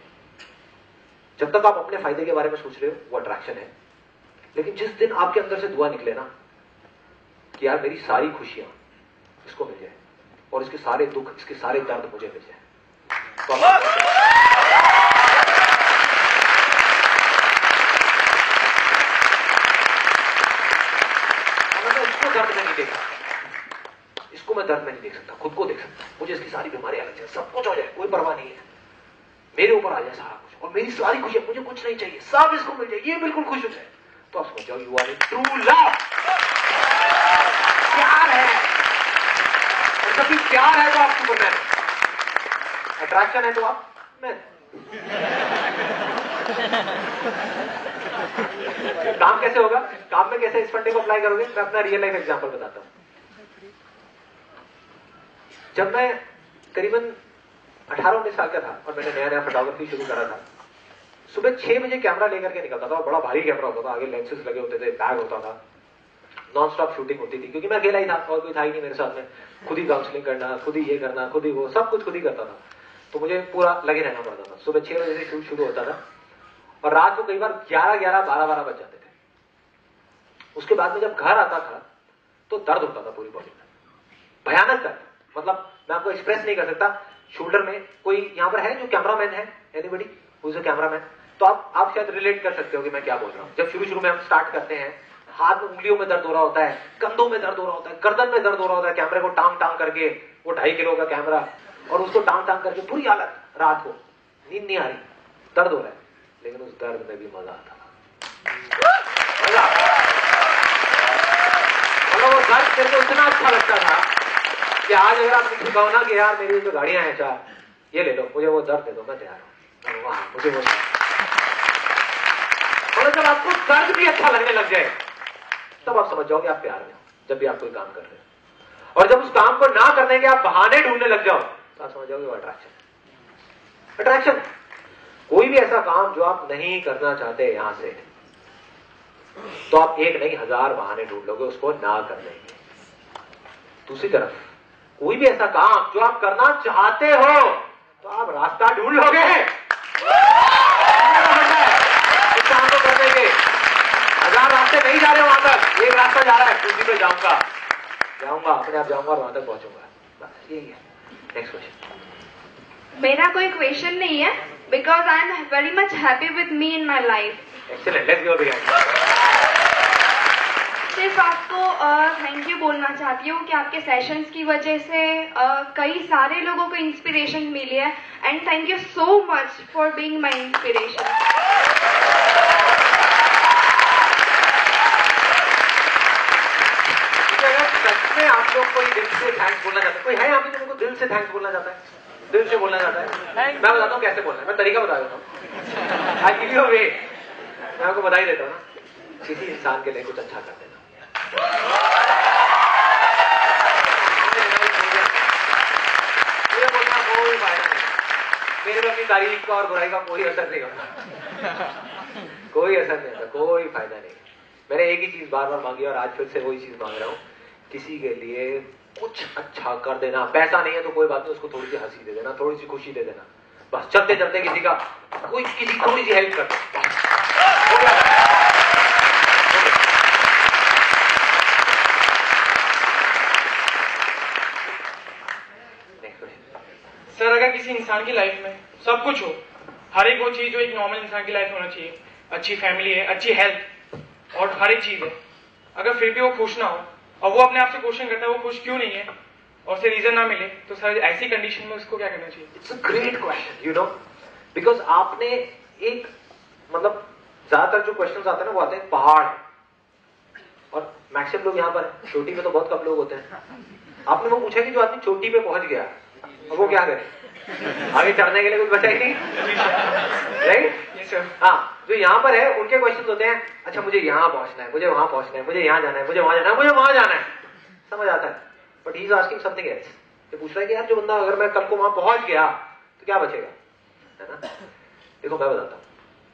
जब तक आप अपने फायदे के बारे में सोच रहे हो वो अट्रैक्शन है, लेकिन जिस दिन आपके अंदर से दुआ निकले ना कि यार मेरी सारी खुशियां इसको मिल जाए और इसके सारे दुख, इसके सारे दर्द मुझे मिल जाए, तो मैं इसको दर्द में नहीं देख सकता, इसको मैं दर्द में नहीं देख सकता, खुद को देख सकता। मुझे इसकी सारी बीमारियां लग जाए, सब कुछ हो जाए, कोई परवाह नहीं है, मेरे ऊपर आ जाए सारा कुछ, और मेरी सारी खुशियां, मुझे कुछ नहीं चाहिए, सब इसको मिल जाए, ये बिल्कुल खुश हो जाए, तो आप समझ जाओ you are in true love. प्यार है, और जब भी प्यार है तो आप सुपरमैन, अट्रैक्शन है तो आप मैन। काम कैसे होगा? काम में कैसे इस फंडे को अप्लाई करोगे? मैं अपना रियल लाइफ एग्जांपल बताता हूं। जब मैं करीबन 18-19 साल का था और मैंने नया नया फोटोग्राफी शुरू करा था, सुबह 6 बजे कैमरा लेकर के निकलता था, बड़ा भारी कैमरा होता था, आगे लेंसेज लगे होते थे, बैग होता था, नॉन स्टॉप शूटिंग होती थी, क्योंकि मैं अकेला ही था और कोई था ही नहीं मेरे साथ में। खुद ही काउंसलिंग करना, खुद ही ये करना, खुद ही वो, सब कुछ खुद ही करता था, तो मुझे पूरा लगे रहना पड़ता था। सुबह 6 बजे से शूट शुरू होता था और रात को कई बार 11-11, 12-12 बज जाते थे। उसके बाद में जब घर आता था तो दर्द होता था पूरी बॉडी में, भयानक दर्द, मतलब मैं आपको एक्सप्रेस नहीं कर सकता। शोल्डर में कोई यहाँ पर है जो कैमरामैन है, anybody who is a cameraman, तो आप शायद रिलेट कर सकते हो कि मैं क्या बोल रहा हूँ। जब शुरू में हम स्टार्ट करते हैं, हाथ में उंगलियों में दर्द हो रहा होता है, कंधों में दर्द हो रहा होता है, गर्दन में दर्द हो रहा होता है, कैमरे को टांग करके, वो 2.5 किलो का कैमरा, और उसको टांग करके पूरी हालत, रात को नींद नहीं आ रही, दर्द हो रहा है, लेकिन उस दर्द में भी मजा आता था। मतलब वो दर्द मेरे को इतना अच्छा लगता था कि आज अगर आप मुझे कहो ना कि यार मेरी जो गाड़ियां हैं, चार ये ले लो, मुझे वो दर्द दे दो, मैं तैयार हूं। वाह, मुझे वो, और जब आपको दर्द भी अच्छा लगने लग जाए तब आप समझ जाओगे आप प्यार में हो। जब भी आप कोई काम कर रहे हो और जब उस काम को ना करने के आप बहाने ढूंढने लग जाओ तो आप समझ जाओगे वो अट्रैक्शन। अट्रैक्शन, कोई भी ऐसा काम जो आप नहीं करना चाहते यहां से, तो आप 1 नहीं 1000 बहाने ढूंढ लोगे उसको ना करने के। दूसरी तरफ कोई भी ऐसा काम जो आप करना चाहते हो तो आप रास्ता ढूंढ लोगे इस काम को करने के। 1000 रास्ते नहीं जा रहे वहां तक, एक रास्ता जा रहा है, उसी पे जाऊंगा अपने आप जाऊंगा और वहां तक पहुंचूंगा, बस यही है। Next question. मेरा कोई क्वेश्चन नहीं है, because I am very much happy with me in my life. Excellent, let's go begin. सिर्फ आपको थैंक यू बोलना चाहती हूँ कि आपके सेशंस की वजह से कई सारे लोगों को इंस्पिरेशन मिली है, and thank you so much for being my inspiration. सच में आप लोग कोई दिल से थैंक्स बोलना चाहते हैं? कोई है यहाँ पे जो मेरे को दिल से थैंक्स बोलना चाहता है? दिल से बोलना चाहता है, मैं बताता हूँ कैसे बोलना है, मैं तरीका बता देता हूँ। आई गिव यू अ वे, मैं आपको बता ही देता हूँ ना, किसी इंसान के लिए कुछ अच्छा कर देना। मुझे बोलना कोई फायदा नहीं, मेरे पे अपनी तारीफ का और बुराई का कोई असर नहीं होता, कोई असर नहीं होता, कोई फायदा नहीं। मैंने एक ही चीज बार बार मांगी और आज फिर से वही चीज मांग रहा हूँ, किसी के लिए कुछ अच्छा कर देना। पैसा नहीं है तो कोई बात नहीं, उसको थोड़ी सी हंसी दे देना, थोड़ी सी खुशी दे देना, बस चलते चलते किसी का कोई किसी थोड़ी सी हेल्प कर दो। सर अगर किसी इंसान की लाइफ में सब कुछ हो, हर एक वो चीज जो एक नॉर्मल इंसान की लाइफ में होना चाहिए, अच्छी फैमिली है, अच्छी हेल्थ और हर एक चीज है, अगर फिर भी वो खुश ना हो और वो अपने आप से क्वेश्चन करता है वो खुश क्यों नहीं है और उसे रीजन ना मिले, तो सर ऐसी कंडीशन में उसको क्या करना चाहिए? It's a great question, you know, because आपने एक मतलब ज्यादातर जो क्वेश्चंस आते हैं ना वो आते हैं पहाड़ और मैक्सिमम लोग यहाँ पर चोटी पे तो बहुत कम लोग होते हैं। आपने वो पूछा कि जो आदमी चोटी पे पहुंच गया अब वो क्या करे, आगे चढ़ने के लिए कुछ बचा ही नहीं, राइट? हाँ, जो यहाँ पर है उनके क्वेश्चन होते हैं, अच्छा मुझे यहाँ पहुंचना है, मुझे वहां पहुंचना है, मुझे यहाँ जाना है, मुझे वहां जाना है, मुझे वहां जाना है, समझ आता है। But he is asking something else, ये पूछ रहा है कि यार जो बंदा अगर मैं कल को वहां पहुंच गया तो क्या बचेगा, है ना? देखो मैं बताता हूँ,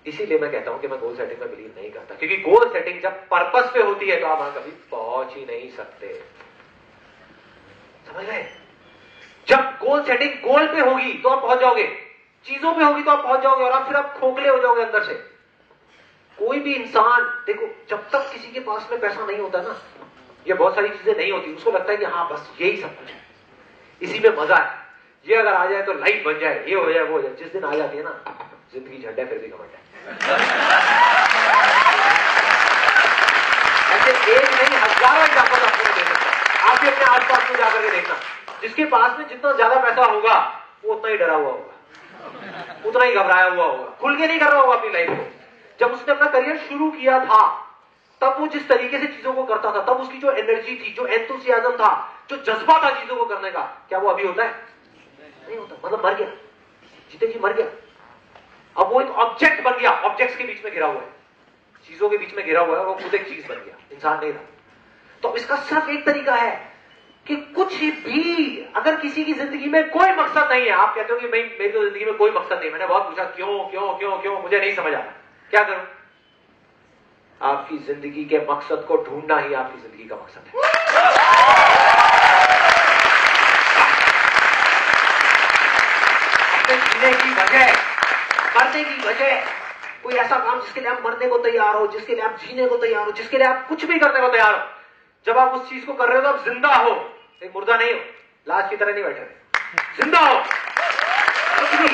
इसीलिए मैं कहता हूं कि मैं गोल सेटिंग में बिलीव नहीं करता, क्योंकि गोल सेटिंग जब पर्पस पे होती है तो आप वहां कभी पहुंच ही नहीं सकते, समझ गए? जब गोल सेटिंग गोल पे होगी तो आप पहुंच जाओगे, चीजों पे होगी तो आप पहुंच जाओगे और आप फिर आप खोखले हो जाओगे अंदर से। कोई भी इंसान देखो, जब तक किसी के पास में पैसा नहीं होता ना, या बहुत सारी चीजें नहीं होती, उसको लगता है कि हाँ बस यही सब कुछ है, इसी में मजा है, ये अगर आ जाए तो लाइफ बन जाए, ये हो जाए वो हो जाए। जिस दिन आ जाती है ना, जिंदगी झंडा फिर भी घमंड है। ऐसे एक नहीं हजारों एग्जाम्पल आपको दे सकता है, आप भी अपने आसपास में जाकर के देखना, जिसके पास में जितना ज्यादा पैसा होगा वो उतना ही डरा हुआ होगा, उतना ही घबराया हुआ होगा, खुल के नहीं कर रहा होगा अपनी लाइफ को। जब उसने अपना करियर शुरू किया था तब वो जिस तरीके से चीजों को करता था, तब उसकी जो एनर्जी थी, जो एंथुसियाज्म था, जो जज्बा था चीजों को करने का, क्या वो अभी होता है? नहीं होता, मतलब मर गया, जीते जी मर गया। अब वो एक ऑब्जेक्ट बन गया, ऑब्जेक्ट्स के बीच में घिरा हुआ है, चीजों के बीच में घिरा हुआ है, वो खुद एक चीज बन गया, इंसान नहीं रहा। तो इसका सिर्फ एक तरीका है कि कुछ भी, अगर किसी की जिंदगी में कोई मकसद नहीं है, आप कहते हो कि मेरी तो जिंदगी में कोई मकसद नहीं, मैंने बहुत पूछा क्यों क्यों क्यों क्यों, मुझे नहीं समझ आया, क्या करूं? आपकी जिंदगी के मकसद को ढूंढना ही आपकी जिंदगी का मकसद है। अपने जीने की वजह, मरने की वजह, कोई ऐसा काम जिसके लिए आप मरने को तैयार हो, जिसके लिए आप जीने को तैयार हो, जिसके लिए आप कुछ भी करने को तैयार हो। जब आप उस चीज को कर रहे हो तो आप जिंदा हो, एक मुर्दा नहीं हो, लाश की तरह नहीं बैठे हुए, जिंदा हो। कुछ भी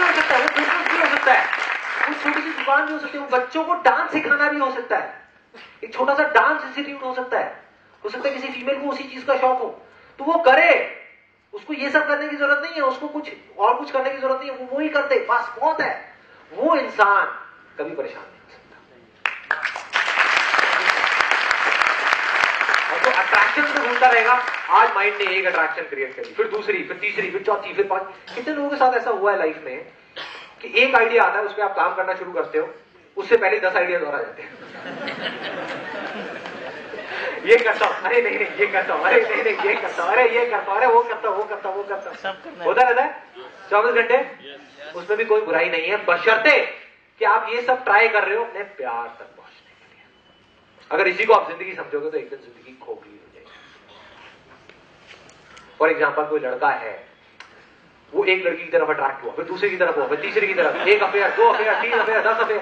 हो सकता है, वो बिजनेस भी हो सकता है, वो छोटी सी दुकान भी हो सकती है, वो बच्चों को डांस सिखाना भी हो सकता है, एक छोटा सा डांस इंस्टीट्यूट हो सकता है किसी फीमेल को उसी चीज का शौक हो तो वो करे, उसको ये सब करने की जरूरत नहीं है, उसको कुछ और कुछ करने की जरूरत नहीं है, वो ही कर दे, बस बहुत है। वो इंसान कभी परेशान नहीं हो सकता। और जो अट्रैक्शन से ढूंढता रहेगा, आज माइंड ने एक अट्रैक्शन क्रिएट करी, फिर दूसरी, फिर तीसरी, फिर चौथी, फिर पांचवी। कितने लोगों के साथ ऐसा हुआ है लाइफ में कि एक आइडिया आता है, उस पर आप काम करना शुरू करते हो, उससे पहले 10 आइडियाज और आ जाते हैं। ये करता हूं, अरे नहीं नहीं ये करता हूं, अरे नहीं नहीं ये करता हूं, अरे ये करता हूं, अरे वो करता हूं, वो करता हूं, वो करता हूं, होता रहता है 24 घंटे। उसमें भी कोई बुराई नहीं है, बशर्ते कि आप ये सब ट्राई कर रहे हो अपने प्यार तक पहुंचने के लिए। अगर इसी को आप जिंदगी समझोगे तो एक दिन जिंदगी खोखली हो जाएगी। फॉर एग्जाम्पल, कोई लड़का है, वो एक लड़की की तरफ अट्रैक्ट हुआ, फिर दूसरी की तरफ हुआ, फिर तीसरी की तरफ, 1 अफेयर, 2 अफेयर, 3 अफेयर, 10 अफेयर।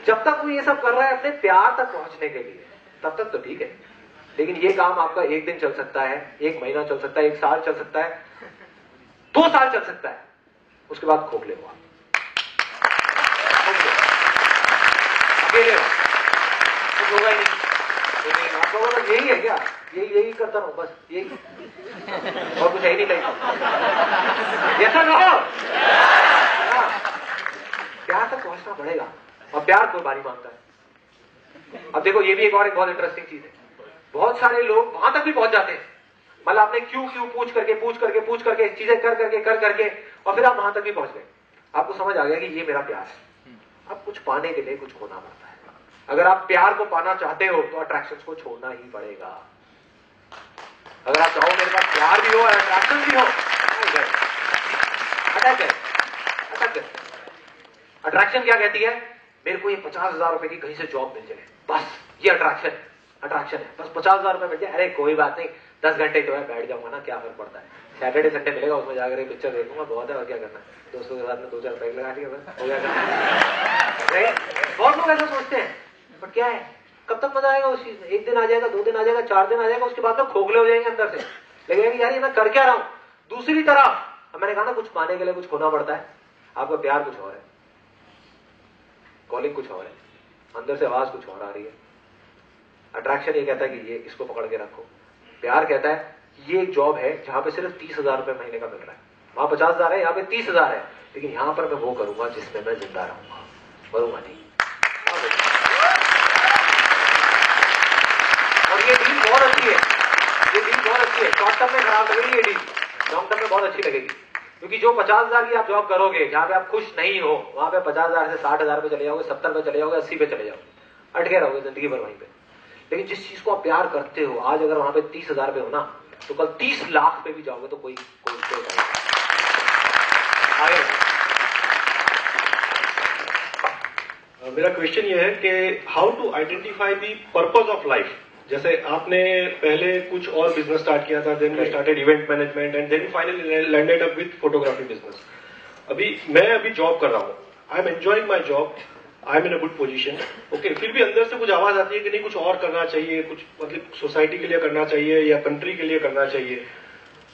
जब तक वो ये सब कर रहा है अपने प्यार तक पहुंचने के लिए, तब तक तो ठीक है, लेकिन ये काम आपका 1 दिन चल सकता है, 1 महीना चल सकता है, 1 साल चल सकता है, 2 साल चल सकता है, उसके बाद खोखले हुआ, अकेले हो, कुछ होगा ही नहीं। आप लोगों का यही है क्या? यही करता रहूं बस, यही, और कुछ है ही नहीं कहीं। ऐसा ना हो, प्यार तक पहुंचना पड़ेगा, और प्यार कोई बारी मांगता है। अब देखो, ये भी एक और एक बहुत इंटरेस्टिंग चीज है, बहुत सारे लोग वहां तक भी पहुंच जाते हैं, मतलब आपने क्यों क्यों पूछ करके चीजें कर करके और फिर आप वहां तक भी पहुंच गए। आपको समझ आ गया कि ये मेरा प्यार है। अब कुछ पाने के लिए कुछ खोना पड़ता है। अगर आप प्यार को पाना चाहते हो तो अट्रैक्शंस को छोड़ना ही पड़ेगा। अगर आप चाहो मेरे पास प्यार भी हो और अट्रैक्शन भी हो, अटैक है। अट्रैक्शन क्या कहती है? मेरे को ये 50,000 रुपए की कहीं से जॉब मिल जाए, बस ये अट्रैक्शन है। बस 50,000 रुपए मिल जाए, अरे कोई बात नहीं, 10 घंटे तो है, बैठ जाऊंगा ना, क्या फर्क पड़ता है। सैटरडे संडे मिलेगा, उसमें जाकर एक पिक्चर देखूंगा, बहुत है, और क्या करना है, दोस्तों के साथ में 2-4 पैक लगा दिया, बस हो गया। बहुत लोग ऐसा सोचते हैं, बट क्या है, कब तक मजा आएगा उस चीज में? 1 दिन आ जाएगा, 2 दिन आ जाएगा, 4 दिन आ जाएगा, उसके बाद में खोखले हो जाएंगे अंदर से, लगेगा कि यार ये मैं कर क्या रहा हूं। दूसरी तरफ मैंने कहा ना, कुछ पाने के लिए कुछ खोना पड़ता है। आपका प्यार कुछ और है, कॉलिंग कुछ और है, अंदर से आवाज कुछ और आ रही है। अट्रैक्शन ये कहता है कि ये इसको पकड़ के रखो। प्यार कहता है ये एक जॉब है जहां पे सिर्फ 30,000 रुपए महीने का मिल रहा है, वहां 50,000 है, यहाँ पे 30,000 है, लेकिन यहां पर मैं वो करूंगा जिसमें मैं जिंदा रहूंगा, मरूंगा नहीं। और ये डील बहुत अच्छी है, शॉर्ट टर्म में खराब लगेगी, ये डील लॉन्ग टर्म में बहुत अच्छी लगेगी। क्योंकि जो 50,000 की आप जॉब करोगे, जहां पे आप खुश नहीं हो, वहां पे 50,000 से 60,000 पे चले जाओगे, 70 पे चले जाओगे, 80 पे चले जाओगे, अटके रहोगे जिंदगी भर वहीं पे। लेकिन जिस चीज को आप प्यार करते हो, आज अगर वहां पे 30,000 पे हो ना, तो कल 30 लाख पे भी जाओगे तो कोई मेरा क्वेश्चन ये है कि how to identify the purpose of life. जैसे आपने पहले कुछ और बिजनेस स्टार्ट किया था, then we started event management and then finally landed up with photography business. मैं जॉब कर रहा हूँ, I am enjoying my job, I am in a good position, okay. फिर भी अंदर से कुछ आवाज आती है कि नहीं, कुछ और करना चाहिए, कुछ मतलब सोसाइटी के लिए करना चाहिए या कंट्री के लिए करना चाहिए।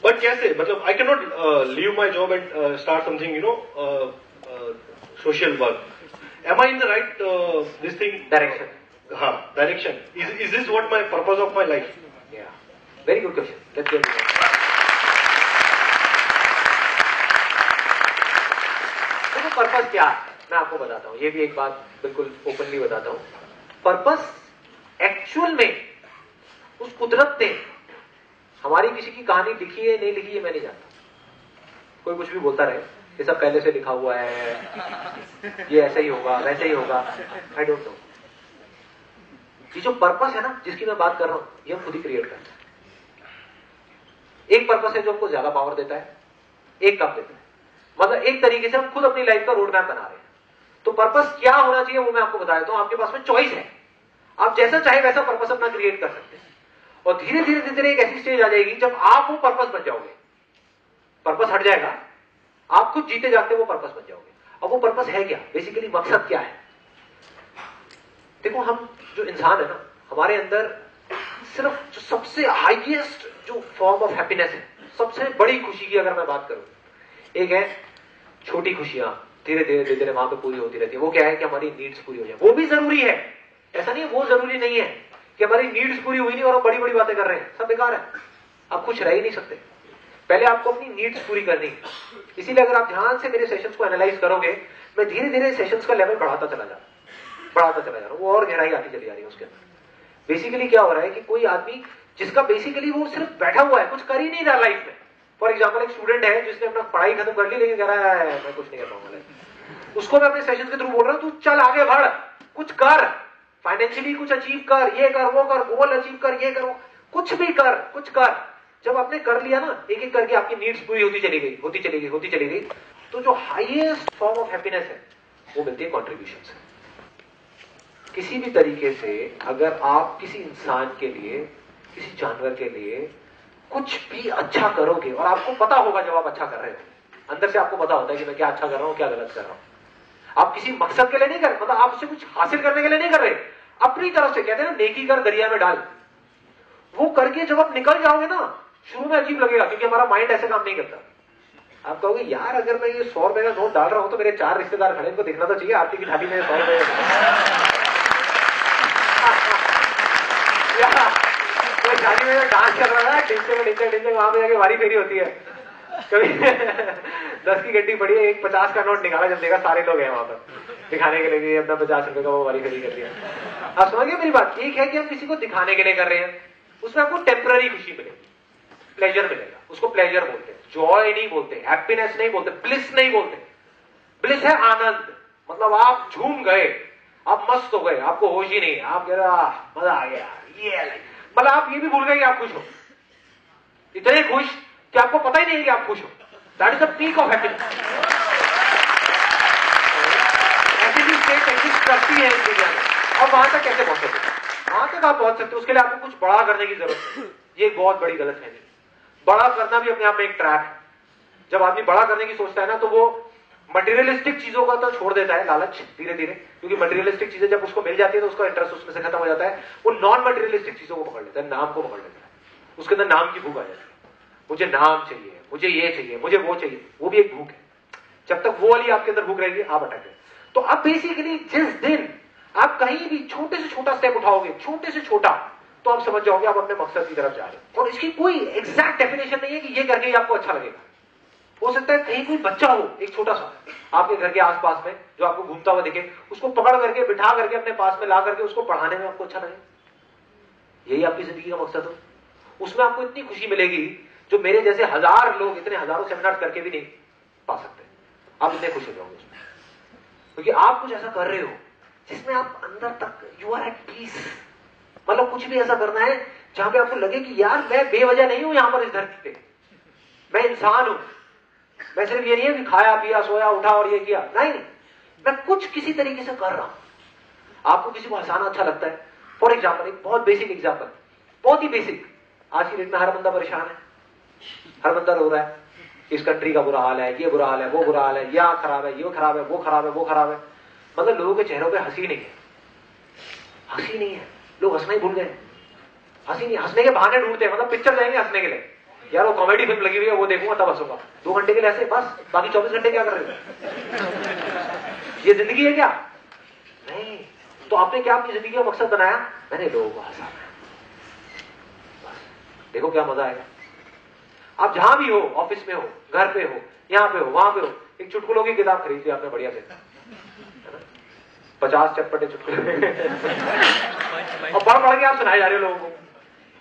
बट कैसे, मतलब I can not leave my job and start something, you know, social work. Am I in the right this thing direction? हाँ, direction. Is this what my purpose of my life? Very good question. देखो purpose क्या है, मैं आपको बताता हूं, ये भी एक बात बिल्कुल ओपनली बताता हूं। पर्पस एक्चुअल में उस कुदरत ने हमारी किसी की कहानी लिखी है नहीं लिखी है मैं नहीं जानता। कोई कुछ भी बोलता रहे, ये सब पहले से लिखा हुआ है, ये ऐसा ही होगा वैसे ही होगा, आई डोंट नो। ये जो पर्पस है ना जिसकी मैं बात कर रहा हूं, ये हम खुद ही क्रिएट करते हैं। एक पर्पस है जो हमको ज्यादा पावर देता है, एक कम देता है। मतलब एक तरीके से हम खुद अपनी लाइफ का रोड मैप बना रहे हैं। तो पर्पस क्या होना चाहिए वो मैं आपको बता देता हूं। आपके पास में चॉइस है, आप जैसा चाहे वैसा पर्पस अपना क्रिएट कर सकते हैं। और धीरे धीरे एक ऐसी स्टेज आ जाएगी जब आप वो पर्पस बन जाओगे, पर्पस हट जाएगा, आप खुद जीते जाते वो पर्पस बन जाओगे। अब वो पर्पस है क्या, बेसिकली मकसद क्या है? देखो हम जो इंसान है ना, हमारे अंदर सिर्फ जो सबसे हाईएस्ट जो फॉर्म ऑफ हैप्पीनेस है, सबसे बड़ी खुशी की अगर मैं बात करूं, एक है छोटी खुशियां धीरे धीरे वहां पे पूरी होती रहती है। वो क्या है कि हमारी नीड्स पूरी हो जाए, वो भी जरूरी है, ऐसा नहीं है वो जरूरी नहीं है कि हमारी नीड्स पूरी हुई नहीं और हम बड़ी बड़ी बातें कर रहे हैं, सब बेकार है, आप खुश रह ही नहीं सकते। पहले आपको अपनी नीड्स पूरी करनी है। इसीलिए अगर आप ध्यान से मेरे सेशंस को एनालाइज करोगे, मैं धीरे धीरे सेशंस का लेवल बढ़ाता चला जा रहा हूं, वो और गहराई आती चली जा रही है उसके अंदर। बेसिकली क्या हो रहा है कि कोई आदमी जिसका बेसिकली वो सिर्फ बैठा हुआ है, कुछ कर ही नहीं रहा लाइफ में। फॉर एग्जाम्पल एक स्टूडेंट है जिसने अपना पढ़ाई खत्म कर ली लेकिन कह रहा है मैं कुछ नहीं कर पाऊंगा, उसको मैं अपने सेशन के थ्रू बोल रहा हूं, तू चल आगे बढ़, कुछ कर, फाइनेंशियली कुछ अचीव कर, ये कर वो कर, गोल अचीव कर, ये कर, कुछ भी कर, कुछ कर। जब आपने कर लिया ना, एक एक करके आपकी नीड्स पूरी होती चली गई, तो जो हाईएस्ट फॉर्म ऑफ हैप्पीनेस है वो मिलती है कॉन्ट्रीब्यूशन से। किसी भी तरीके से अगर आप किसी इंसान के लिए, किसी जानवर के लिए कुछ भी अच्छा करोगे, और आपको पता होगा जब आप अच्छा कर रहे हो, अंदर से आपको पता होता है कि मैं क्या अच्छा कर रहा हूं, क्या गलत कर रहा हूं। आप किसी मकसद के लिए नहीं कर रहे, मतलब आप उससे कुछ हासिल करने के लिए नहीं कर रहे, अपनी तरफ से। कहते हैं ना नेकी कर दरिया में डाल, वो करके जब आप निकल जाओगे ना, शुरू में अजीब लगेगा क्योंकि हमारा माइंड ऐसे काम नहीं करता। आप कहोगे यार अगर मैं ये 100 रुपए का नोट डाल रहा हूं तो मेरे 4 रिश्तेदार खड़े, इनको दिखना तो चाहिए आरती की थाली में 100 रुपए। कोई शादी में डांस कर रहा है, डिंचक वहां पे जाके वारी फेरी होती है, कभी 10 की गड्डी पड़ी है, एक 50 का नोट निकाला, जब देखा सारे लोग हैं वहां पर दिखाने के लिए अपना 50 रुपए का वो वारी फेरी कर दिया। आप समझ गए मेरी बात? एक है कि हम किसी को दिखाने के लिए कर रहे हैं, उसमें आपको टेम्पररी खुशी मिलेगी, प्लेजर मिलेगा। उसको प्लेजर बोलते हैं, जॉय नहीं बोलते, हैप्पीनेस नहीं बोलते, ब्लिस नहीं बोलते। ब्लिस है आनंद, मतलब आप झूम गए, आप मस्त हो गए, आपको होश ही नहीं है, आप कह रहे मजा आ गया, ये मतलब आप ये भी भूल गए कि आप खुश हो, इतने खुश कि आपको पता ही नहीं है कि आप खुश हो। That is the peak of happiness. ऐसी भी स्टेट एग्जिस्ट करती है इस दुनिया में। अब वहां तक कैसे पहुंच सकते? वहां तक आप पहुंच सकते हो, उसके लिए आपको कुछ बड़ा करने की जरूरत है। ये एक बहुत बड़ी गलत है। बड़ा करना भी अपने आप में एक ट्रैप है। जब आदमी बड़ा करने की सोचता है ना, तो वो मटेरियलिस्टिक चीजों का तो छोड़ देता है, लालच धीरे धीरे, क्योंकि मटेरियलिस्टिक चीजें जब उसको मिल जाती है तो उसका इंटरेस्ट उसमें से खत्म हो जाता है। वो नॉन मटेरियलिस्टिक चीजों को पकड़ लेता है, नाम को पकड़ लेता है, उसके अंदर नाम की भूख आ जाती है। मुझे नाम चाहिए, मुझे ये चाहिए, मुझे वो चाहिए, वो भी एक भूख है। जब तक वो वाली आपके अंदर भूख रहेगी, आप अटक गए। तो अब बेसिकली जिस दिन आप कहीं भी छोटे से छोटा स्टेप उठाओगे, छोटे से छोटा, तो आप समझ जाओगे आप अपने मकसद की तरफ जा रहे हैं। और इसकी कोई एग्जैक्ट डेफिनेशन नहीं है कि ये करके ही आपको अच्छा लगेगा। हो सकता है कहीं कोई बच्चा हो एक छोटा सा आपके घर के आसपास में, जो आपको घूमता हुआ दिखे, उसको पकड़ करके बिठा करके अपने पास में ला करके उसको पढ़ाने में आपको अच्छा लगे। यही आपकी जिंदगी का मकसद हो। उसमें आपको इतनी खुशी मिलेगी जो मेरे जैसे हजार लोग इतने हजारों सेमिनार करके भी नहीं पा सकते। आप इतने खुश हो जाओगे उसमें, क्योंकि आप कुछ ऐसा कर रहे हो जिसमें आप अंदर तक यू आर एट पीस। मतलब कुछ भी ऐसा करना है जहां पे आपको लगे कि यार मैं बेवजह नहीं हूं यहां पर इस धरती पे, मैं इंसान हूं। मैं सिर्फ ये नहीं है कि खाया पिया सोया उठा और ये किया, नहीं, मैं कुछ किसी तरीके से कर रहा हूं। आपको किसी को हंसाना अच्छा लगता है, फॉर एग्जाम्पल, एक बहुत बेसिक एग्जाम्पल, बहुत ही बेसिक। आज की डेट में हर बंदा परेशान है, हर बंदा रो रहा है, इस कंट्री का बुरा हाल है, ये बुरा हाल है, वो बुरा हाल है, यह खराब है, ये खराब है, वो खराब है, वो खराब है। मतलब लोगों के चेहरों पे हंसी नहीं है, हंसी नहीं है, लोग हंसना ही भूल गए। हंसी नहीं, हंसने के बहाने ढूंढते हैं। मतलब पिक्चर जाएंगे हंसने के लिए, यार वो कॉमेडी फिल्म लगी हुई है वो देखूंगा तब हंसूंगा, 2 घंटे के लिए ऐसे बस, बाकी 24 घंटे क्या कर रहे हो? ये जिंदगी है क्या? नहीं। तो आपने क्या अपनी जिंदगी का मकसद बनाया? मैंने लोगों को हंसाना है, बस देखो क्या मजा आएगा। आप जहां भी हो, ऑफिस में हो, घर पे हो, यहां पे हो, वहां पे हो, एक चुटकुलों की किताब खरीद ली आपने बढ़िया से, 50 चटपटे चुटकुले और पढ़ पढ़ के आप सुनाए जा रहे हो लोगों को।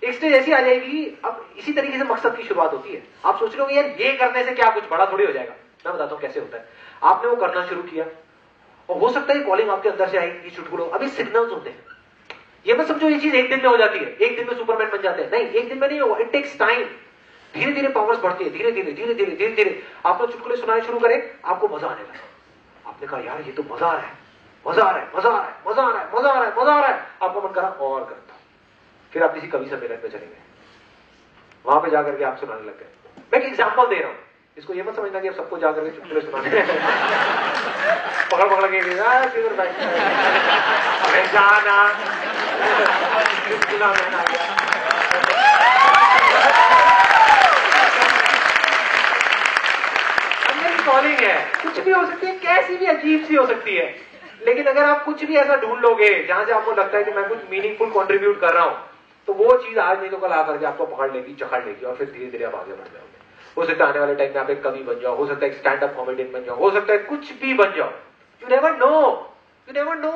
एक स्टेज ऐसी आ जाएगी, अब इसी तरीके से मकसद की शुरुआत होती है। आप सोच रहे हो यार ये करने से क्या कुछ बड़ा थोड़ी हो जाएगा। मैं बताता हूं कैसे होता है। आपने वो करना शुरू किया और हो सकता है कॉलिंग आपके अंदर से आएगी, चुटकुलों, अभी सिग्नल्स होते हैं। ये मत समझो ये चीज एक दिन में हो जाती है, एक दिन में सुपरमैन बन जाते हैं, नहीं, एक दिन में नहीं होगा, इट टेक्स टाइम। धीरे धीरे पावर्स बढ़ती है, धीरे धीरे धीरे धीरे धीरे धीरे आपने चुटकुले सुनाने शुरू करें, आपको मजा आने लगा। आपने कहा यार ये तो मजा आ रहा है, मजा आ रहा है, मजा आ रहा है, मजा आ रहा है, मजा आ रहा है, मजा आ रहा है। आपको मन करा और करता। फिर आप किसी कवि सम्मेलन में चले गए, वहां पे जाकर के आप सुनाने लग गए। मैं एक एग्जांपल दे रहा हूं, इसको ये मत समझना कि आप सबको जाकर के चुटकुले सुनाने पकड़ पकड़ के जाना चुटकुला मैन आ गया। कॉलिंग है, कुछ भी हो सकती है, कैसी भी अजीब सी हो सकती है, लेकिन अगर आप कुछ भी ऐसा ढूंढ लोगे जहां से आपको लगता है कि मैं कुछ मीनिंगफुल कंट्रीब्यूट कर रहा हूं, तो वो चीज आज नहीं तो कल आकर के आपको पकड़ लेगी, जकड़ लेगी और फिर धीरे धीरे आप आगे बढ़ जाओगे। हो सकता है आने वाले टाइम में आप एक कवि बन जाओ, हो सकता है एक स्टैंड अप कॉमेडियन बन जाओ, हो सकता है कुछ भी बन जाओ। You never know, you never know.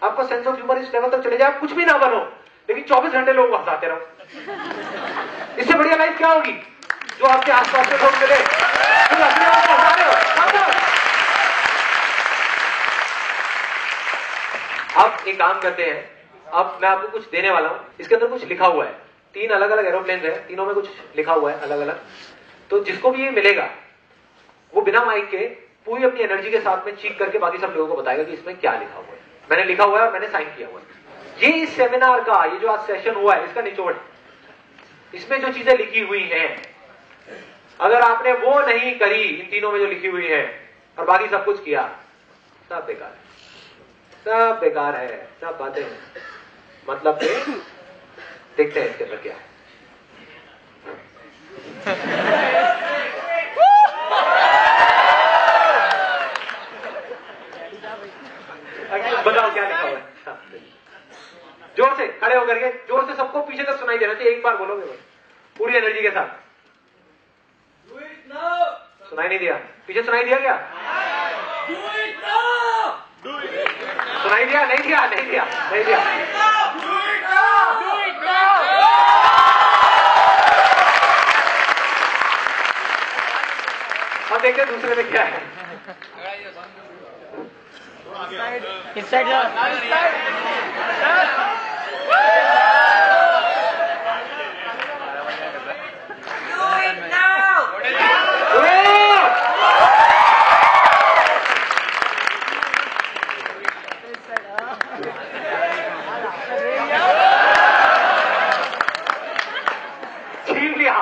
आपका सेंस ऑफ ह्यूमर इस लेवल तक चले जाए, आप कुछ भी ना बनो, लेकिन 24 घंटे लोगों को हंसाते रहो। इससे बढ़िया लाइफ क्या होगी? जो आपके आसपास के लोग मिले, अब एक काम करते हैं, अब मैं आपको कुछ देने वाला हूं, इसके अंदर कुछ लिखा हुआ है, 3 अलग अलग एरोप्लेन है, तीनों में कुछ लिखा हुआ है अलग अलग। तो जिसको भी ये मिलेगा वो बिना माइक के पूरी अपनी एनर्जी के साथ में चीख करके बाकी सब लोगों को बताएगा कि इसमें क्या लिखा हुआ है। मैंने लिखा हुआ है और मैंने साइन किया हुआ है। ये इस सेमिनार का, ये जो आज सेशन हुआ है, इसका निचोड़ है। इसमें जो चीजें लिखी हुई हैं, अगर आपने वो नहीं करी, इन तीनों में जो लिखी हुई है, और बाकी सब कुछ किया, सब बेकार है, सब बेकार है, सब बातें मतलब देखते हैं इसके अंदर क्या है। बताओ क्या लिखा हुआ है? जोर से खड़े होकर के, जोर से सबको पीछे तक सुनाई देना चाहिए। एक बार बोलोगे पूरी एनर्जी के साथ। सुनाई नहीं दिया? पीछे सुनाई दिया क्या? सुनाई दिया? नहीं दिया? नहीं दिया? नहीं दिया? और देखते दूसरे में क्या है। इस साइड छीन लिया,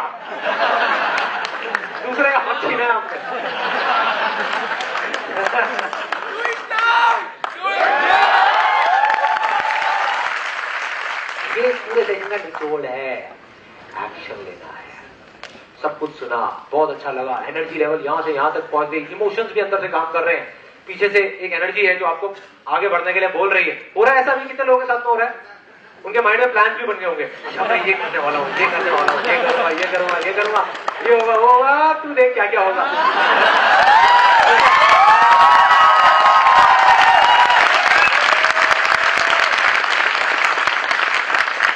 दूसरे का हाथ छीना आपने। ये पूरे सेशन का निचोड़ है, एक्शन लेना है। सब कुछ सुना, बहुत अच्छा लगा, एनर्जी लेवल यहां से यहां तक पहुंच गई, इमोशंस भी अंदर से काम कर रहे हैं, पीछे से एक एनर्जी है जो आपको आगे बढ़ने के लिए बोल रही है। हो रहा है ऐसा भी, कितने लोगों के साथ में हो रहा है? उनके माइंड में प्लान भी बन गए होंगे, अच्छा मैं ये करने वाला हूँ, ये करने वाला हूँ, ये करूंगा, ये करूंगा, ये करूंगा, ये होगा, वो होगा, तू देख क्या क्या होगा।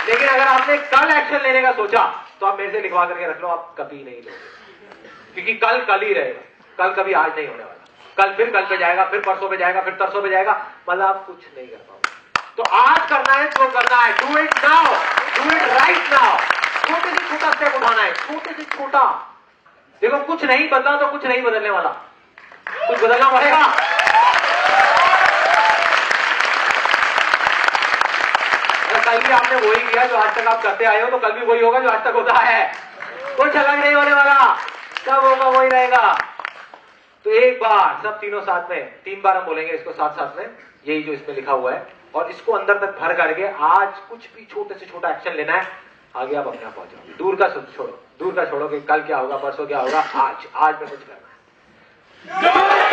लेकिन अगर आपने कल एक्शन लेने का सोचा तो आप मेरे से लिखवा करके रख लो, आप कभी नहीं लोगे, क्योंकि कल ही रहेगा, कल कभी आज नहीं होने वाला। कल पे जाएगा, फिर परसों पे जाएगा, फिर तरसों पे जाएगा, मतलब आप कुछ नहीं कर पाओगे। तो आज करना है जो करना है, do it now, do it right now. छोटे से छोटा स्टेप उठाना है, छोटे से छोटा। देखो कुछ नहीं बदला तो कुछ नहीं बदलने वाला, कुछ बदलना पड़ेगा। कल भी आपने वही किया जो आज तक आप करते आए हो, तो कल भी वही होगा जो आज तक होता है। कुछ अलग नहीं होने वाला, सब होगा वही रहेगा। तो एक बार सब तीनों साथ में, 3 बार हम बोलेंगे इसको साथ साथ में, यही जो इसमें लिखा हुआ है, और इसको अंदर तक भर करके आज कुछ भी छोटे से छोटा एक्शन लेना है, आगे आप अपने आप पहुंचोगे। दूर का छोड़ो कि कल क्या होगा, परसों क्या होगा, आज में कुछ करना है।